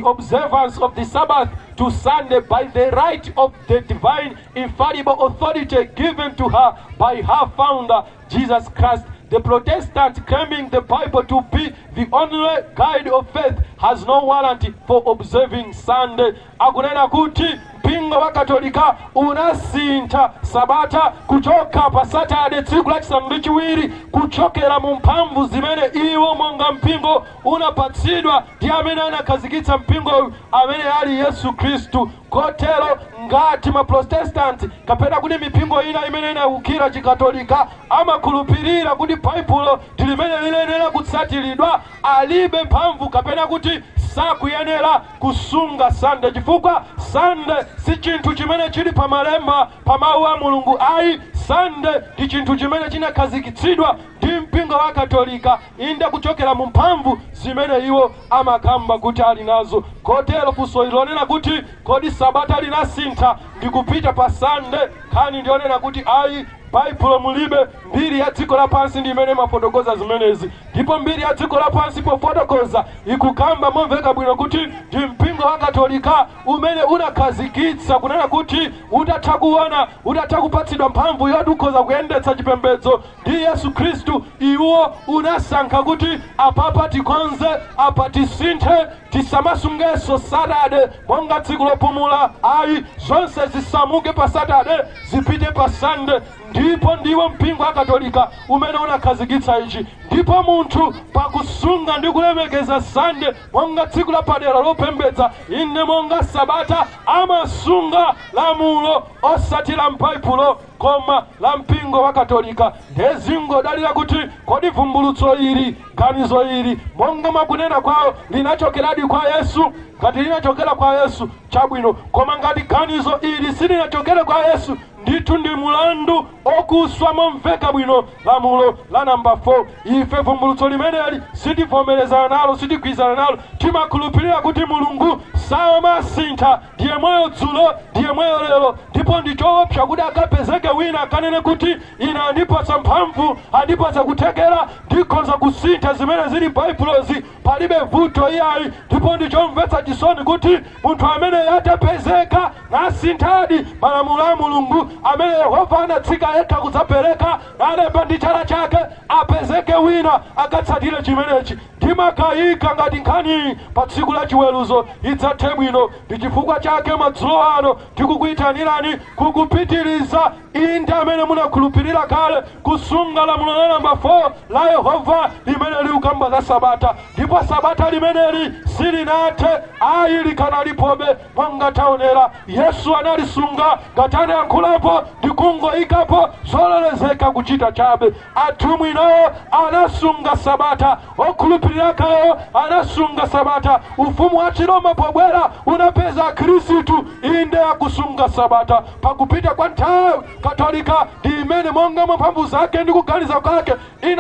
observance of the Sabbath to Sunday by the right of the divine infallible authority given to her by her founder, Jesus Christ. The Protestant, claiming the Bible to be the only guide of faith, has no warrant for observing Sunday. Akunena kuti mpingo wa Katolika unasintha Sabata kuchoka pa Saturday tsiku lachisanu ndi chiwiri kuchokera mu mphamvu zimene iwo monga mpingo unapatsidwa ndi amene anakhazikitsa mpingo amene ali Yesu Kristu. Kotero ngati ma Protestant kapena kuti mipingo ina imene inawukira Chikatolika amakhulupirira kuti Baibulo ndi limene liyenera kutsatiridwa, alibe mphamvu kapena kuti sakuyenera kusunga Sunday, chifukwa Sunday si chinthu chimene chili pa malemba pa mawu a Mulungu. Ayi, Sunday ndi chinthu chimene chinakhazikitsidwa ndi mpingo wa Katolika inde kuchokera mu mphamvu zimene iwo amakamba kuti ali nazo. Kotero funso ilonena kuti kodi Sabata linasintha ndi kupita pa Sunday? Kani ndionena kuti ayi, Baibulo mulibe. Mbiri ya dziko lapansi ndi imene mafotokoza zimenezi, ndipo mbiri ya dziko lapansi pofotokoza ikukamba momveka bwino kuti ndi mpingo wa Katolika umene unakhazikitsa kunena kuti utatha kuona, utatha kupatsidwa mphamvu yodukhoza kuyendetsa chipembedzo ndi Yesu Kristu, iwo unasankha kuti apapa tikonze, apa tisinthe, tisamasungenso Saturday monga tsiku lopumula. Ayi, zonse zisamuke pa Saturday zipite pa Sunday. Ndipo ndiwo mpingo wa Katolika umene unakhazikitsa ichi. Ndipo munthu pakusunga ndi kulemekeza Sunday monga tsiku lapadera lopembedza ine monga Sabata amasunga lamulo osati la m'Baibulo koma la mpingo wa Katolika. Ndezingodalira kuti kodi vumbulutso ili, ganizo ili monga makunena kwawo linachokeradi kwa Yesu. Ngati linachokera kwa Yesu chabwino, koma ngati ganizo ili silinachokera kwa Yesu nditu ndi mulandu okuswa momveka bwino lamulo la namba 4. Ife vumbulutso limeneli sitivomerezana nalo, sitigwizana nalo. Timakhulupirira kuti Mulungu samasintha, ndiye moyo dzulo, ndiye moyo lero. Ndipo ndichoopsa kuti akapezeke wina akanene kuti ine andipatsa mphamvu, andipatsa kuthekera, ndikhoza kusintha zimene zili baibulozi, palibe vuto iyayi. Ndipo ndichomvetsa chisoni kuti munthu amene atapezeka nasinthadi malamulo a Mulungu amene Yehova anatsika yekha kudzapereka, nalemba ndi chala chake, apezeke wina akatsatire chimenechi. Ndimakayika ngati nkhani pa tsiku la chiweruzo idzathe bwino. Ndi chifukwa chake madzulo ano tikukuyitanirani kukupitiriza inde amene munakhulupirira kale kusunga lamulo la namba 4 la Yehova limene liukamba za Sabata. Ndipo Sabata limeneli silinathe, ayi likanalipobe monga taonera. Yesu analisunga ngati anayankhulapo ndikungoyikapo zololezeka kuchita chabe. Atumwi nawo anasunga Sabata, okhulupirira kawo anasunga Sabata. Ufumu wa Chiroma pobwera unapeza Khristu inde akusunga Sabata. Pakupita kwa nthawi Katolika ndi imene monga mphamvu zake ndi kuganiza kwake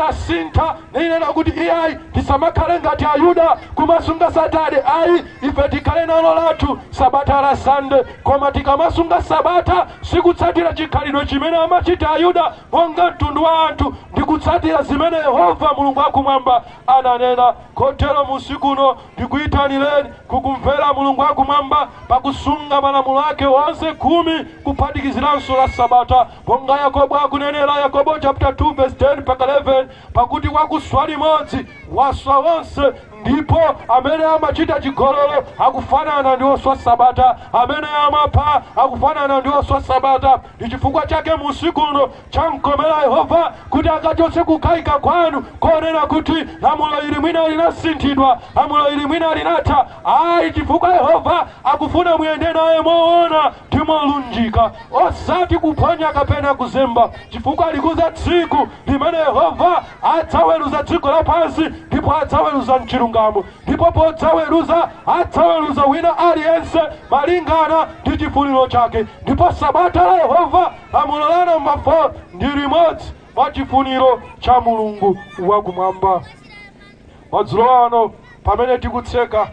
inasintha inena kuti iyayi tisamakhale ngati Ayuda kumasunga Satade, ayi ife tikhale nalo lathu Sabata la Sande. Koma tikamasunga Sabata sikutsatira chikhalidwe chimene amachita Ayuda monga mtundu wa anthu, ndikutsatira zimene Yehova Mulungu akumwamba ananena. Kotero musikuno ndikuyitanireni kukumvera Mulungu akumwamba pakusunga malamulo ake onse 10 kuphatikiziranso la Sabata. Monga Yakobo akunenera, Yakobo chapter 2 verse 10 mpaka 11, pakuti wakuswa limodzi waswa wonse. Ndipo amene amachita chigololo akufanana ndi oswa Sabata, amene amapha akufanana ndi oswa Sabata. Ndi chifukwa chake musikuno chankomera Yehova kuti akachotse kukayika kwanu konena kuti lamulo ili mwina linasinthidwa, lamulo ili mwina linatha. Ayi, chifukwa Yehova akufuna muyende naye moona ndi molunjika, osati kuphonya kapena kuzemba. Chifukwa likuza tsiku limene Yehova adzaweruza dziko lapansi, ndipo adzaweruza mchilungamo. Ndipo podzaweruza adzaweruza wina aliyense malingana ndi chifuniro chake. Ndipo Sabata la Yehova, lamulo la namba 4, ndi limodzi mwa chifuniro cha Mulungu wakumwamba. Madzulo ano pamene tikutseka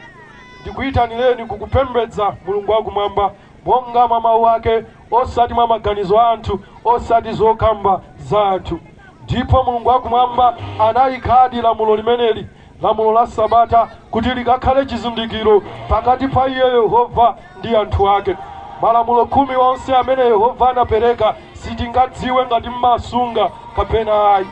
ndikuyitanireni kukupembedza Mulungu wakumwamba monga mwa mawu ake, osati mwa maganizo anthu, osati zokamba za anthu. Ndipo Mulungu wakumwamba anayikadi lamulo limeneli, lamulo la Sabata, kuti likakhale chizindikiro pakati pa iye Yehova ndi anthu ake. Malamulo 10 onse amene Yehova anapereka sitingadziwe ngati mmasunga kapena ayi.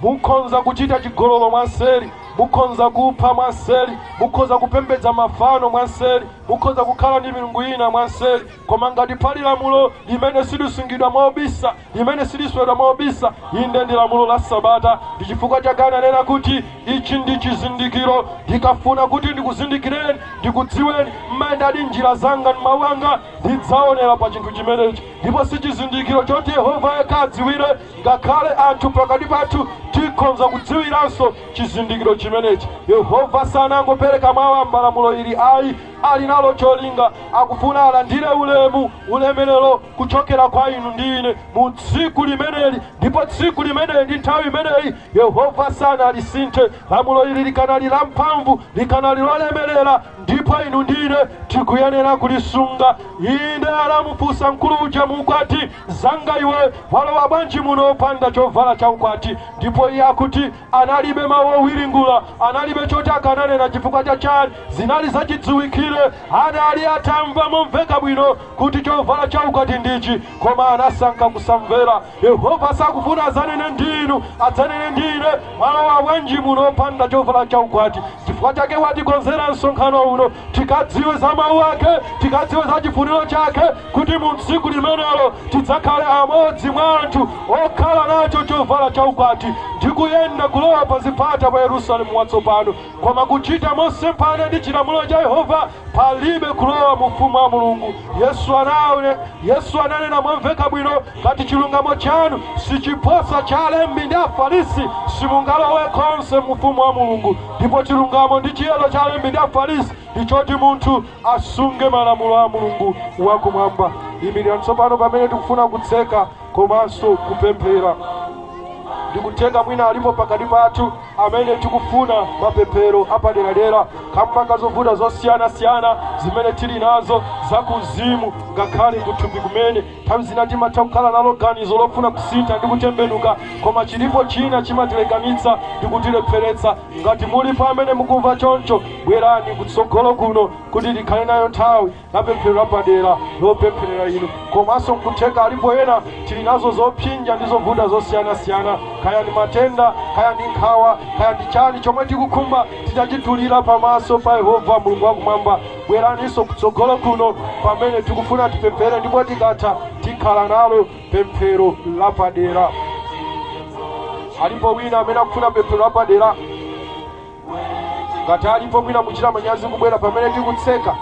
Mukhoza kuchita chigololo mwanseri, mukhoza kupha mwanseri, mukhoza kupembedza mafano mwanseri, mukhoza kukhala ndi milungu ina mwanseri. Koma ngati pali lamulo limene silisungidwa mobisa, limene siliswedwa mobisa, inde ndi lamulo la Sabata. Ndi chifukwa chake ananena kuti ichi ndi chizindikiro, ndikafuna kuti ndikuzindikireni, ndikudziweni mmene ndi njira zanga ndi mawu anga, ndidzaonera pa chinthu chimenechi. Ndipo si chizindikiro choti Yehova yekha adziwire, ngakhale anthu pakati pathu tikhoza kudziwiranso chizindikiro chimenechi. Yehova sanangopereka mawu a malamulo ili, ayi ali nalo cholinga, akufuna alandire ulemerero kuchokera kwa inu ndi ine mu tsiku limeneli. Ndipo tsiku limeneli ndi nthawi imeneyi Yehova sanalisinthe. Lamulo ili likanali la mphamvu, likanali lolemerera, ndipo inu ndi ine tikuyenera kulisunga. Inde anamufunsa mkulu uja muukwati, zanga iwe walowa bwanji muno opanda chovala chaukwati? Ndipo iye akuti analibe mawu owiringula, analibe choti akananena. Chifukwa chachani? zinali zachidziwikire, anali atamva momveka bwino kuti chovala chaukwati ndichi, koma anasankha kusamvera. Yehova sakufuna adzanene ndinu, adzanene ndine, mwalowa bwanji muno opanda chovala chaukwati. Chifukwa chake watikonzera msonkhano uno, tikadziwe za mawu ake, tikadziwe za chifuniro chake, kuti mu tsiku limenelo tidzakhale amodzi mwa anthu okhala nacho chovala chaukwati, ndikuyenda kulowa pa zipata pa Yerusalemu watsopano. Koma kuchita mosempana ndi chilamulo cha Yehova palibe kulowa mu ufumu wa Mulungu. Yesu ananena momveka bwino, ngati chilungamo chanu sichiposa cha alembi ndi afarisi, simungalowe konse mu ufumu wa Mulungu. Ndipo chilungamo ndi chiyero cha alembi ndi afarisi ndichoti munthu asunge malamulo a Mulungu wakumwamba. imirira tsopano pamene tikufuna kutseka komanso kupemphera. Ndikutenga mwina alipo pakati pathu amene tikufuna mapemphero apaderadera kamba kazovuta zosiyana-siyana zimene tili nazo zakuzimu ngakhale kuthupi kumene nthawi zina timatha kukhala nalo ganizo lofuna kusintha ndi kutembenuka, koma chilipo china chimatilekanitsa ndi kutilepheretsa. Ngati mulipo amene mukumva choncho, bwerani kutsogolo kuno kuti tikhale nayo nthawi la pemphero lapadera lopempherera inu. Komanso nkuthenga alipo ena tili nazo zopsinja ndi zovuta zosiyana-siyana, kaya ndi matenda, kaya ndi nkhawa, kaya ndi chani chomwe tikukhumba tidachitulira pamaso pa Yehova Mulungu wakumwamba. Bweraninso kutsogolo kuno pamene tikufuna tipemphere, ndipo tikatha tikhala nalo pemphero lapadera. Alipo wina amene akufuna pemphero lapadera, ngati alipo mwina muchita manyazi kubwera pamene tikutseka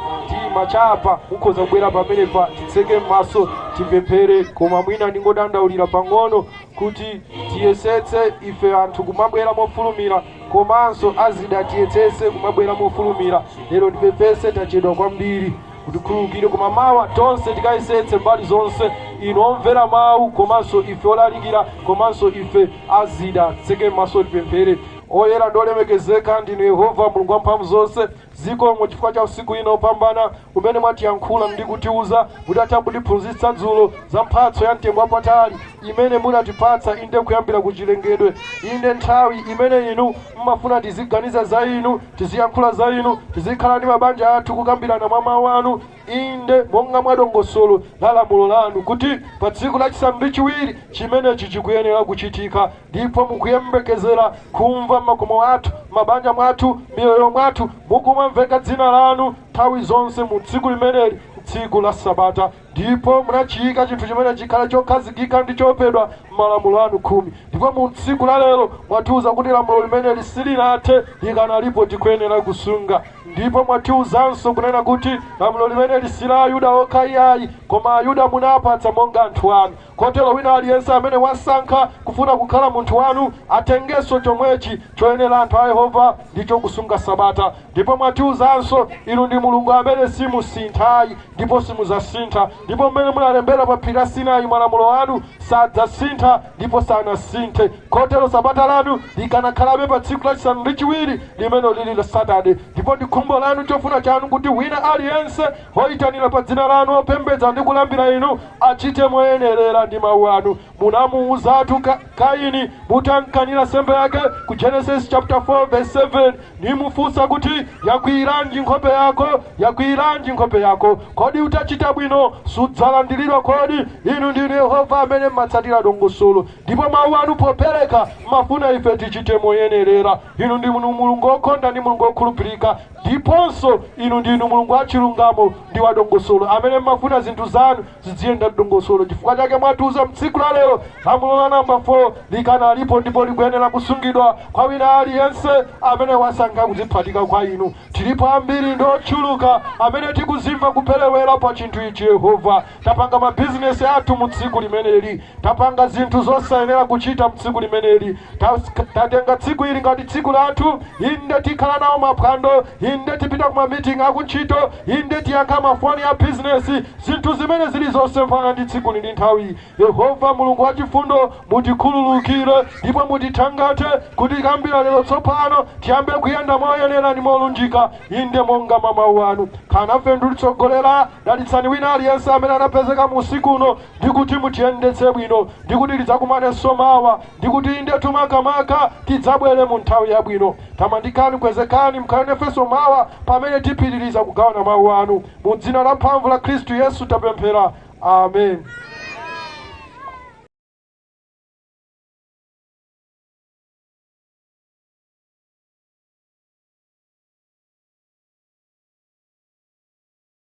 machapa ukhoza kubwera pamene pa titseke m'maso tipemphere. Koma mwina ndingodandaulira pang'ono kuti tiyesetse ife anthu kumabwera mofulumira, komanso azida tiyesetse kumabwera mofulumira. Lero ndipepese tachedwa kwambiri kutikhululukire, koma mawa tonse tikayesetse mbali zonse, inu omvera mawu komanso ife olalikira komanso ife azida tseke m'maso tipemphere. Oyera ndolemekezeka ndinu Yehova Mulungu wamphamvu zonse, zikomo chifukwa cha usiku ino opambana umene mwatiyankhula ndi kutiuza mutatha kutiphunzitsa dzulo za mphatso ya mtengo wapatali imene munatipatsa inde kuyambira kuchilengedwe. Inde nthawi imene inu mmafuna tiziganiza za inu, tiziyankhula za inu, tizikhala ndi mabanja athu kukambirana mwa mawu anu, inde monga mwa dongosolo la lamulo lanu, kuti pa tsiku lachisanu ndi chiwiri chimenechi chikuyenera kuchitika, ndipo mukuyembekezera kumva makomo athu, mabanja mwathu, miyoyo mwathu, mukumamveka dzina lanu nthawi zonse mu tsiku limeneli, tsiku la Sabata. Ndipo munachiyika chinthu chimene chikhala chokhazikika ndi chopedwa m'malamulo anu 10. Ndipo mu tsiku la lero mwatiuza kuti lamulo limeneli silinathe, likanalipo tikuyenera kusunga. Ndipo mwatiuzanso kunena kuti lamulo limeneli si la Ayuda okha iyayi, koma Ayuda munapatsa monga anthu anu. Kotero wina aliyense amene wasankha kufuna kukhala munthu wanu atengenso chomwechi choyenera anthu a Yehova ndicho kusunga Sabata. Ndipo mwatiuzanso inu ndi Mulungu amene simusinthayi ndipo simuzasintha, ndipo mmene munalembera pa phiri la Sinai malamulo anu sadzasintha ndipo sanasinthe. Kotero Sabata lanu likanakhalabe pa tsiku lachisanu ndi chiwiri limene lili la Saturday. Ndipo ndi khumbo lanu chofuna chanu kuti wina aliyense woyitanira pa dzina lanu opembedza ndi kulambira inu achite moyenerera ndi mawu anu. Munamuuzatu Kaini mutankanira nsembe yake ku Genesis chapter 4 verse 7, nimufunsa kuti yakwiranji nkhope yako, yakwiranji nkhope yako, kodi utachita bwino sudzalandiridwa kodi? Inu ndinu Yehova amene mmatsatira dongosolo, ndipo mawu anu popereka mafuna ife tichite moyenerera. Inu ndinu Mulungu okonda ndi Mulungu okhulupirika, ndiponso inu ndinu Mulungu wachilungamo ndi wa dongosolo amene mmafuna zinthu zanu ziziyenda dongosolo. Chifukwa chake mwatiuza mtsiku la lero lamulo la namba 4 likanalipo ndipo likuyenera kusungidwa kwa wina aliyense amene wasankha kuziphatika kwa inu. Tilipo ambiri ndi otchuluka amene tikuzimva kupelewera pa chinthu ichi. Yehova, tapanga mabizinesi athu mu tsiku limeneli, tapanga zinthu zosayenera kuchita mtsiku limeneli, tatenga tsiku ili ngati tsiku lathu, inde tikhala nawo maphwando, inde tipita kuma meeting akuntchito, inde tiyankha mafoni ya bizinesi, zinthu zimene zili zonse mpaka ndi tsiku ndi nthawi. Yehova Mulungu wachifundo, mutikhululukire ndipo mutithangate kuti kambira lero tsopano tiyambe kuyenda moyenera ndi molunjika inde monga mawu anu. Kana fe nditsogolera dalitsani wina aliyense amene anapezeka mu usiku uno, ndikuti mutiyendetse bwino, ndikuti lidzakumanenso mawa, ndikuti inde tumakamaka tidzabwere mu nthawi yabwino. Tamandikani, kwezekani, mkhanefeso mawa pamene tipitiriza kugawana mawu anu. Mu dzina la mphamvu la Khristu Yesu tapemphera, amen.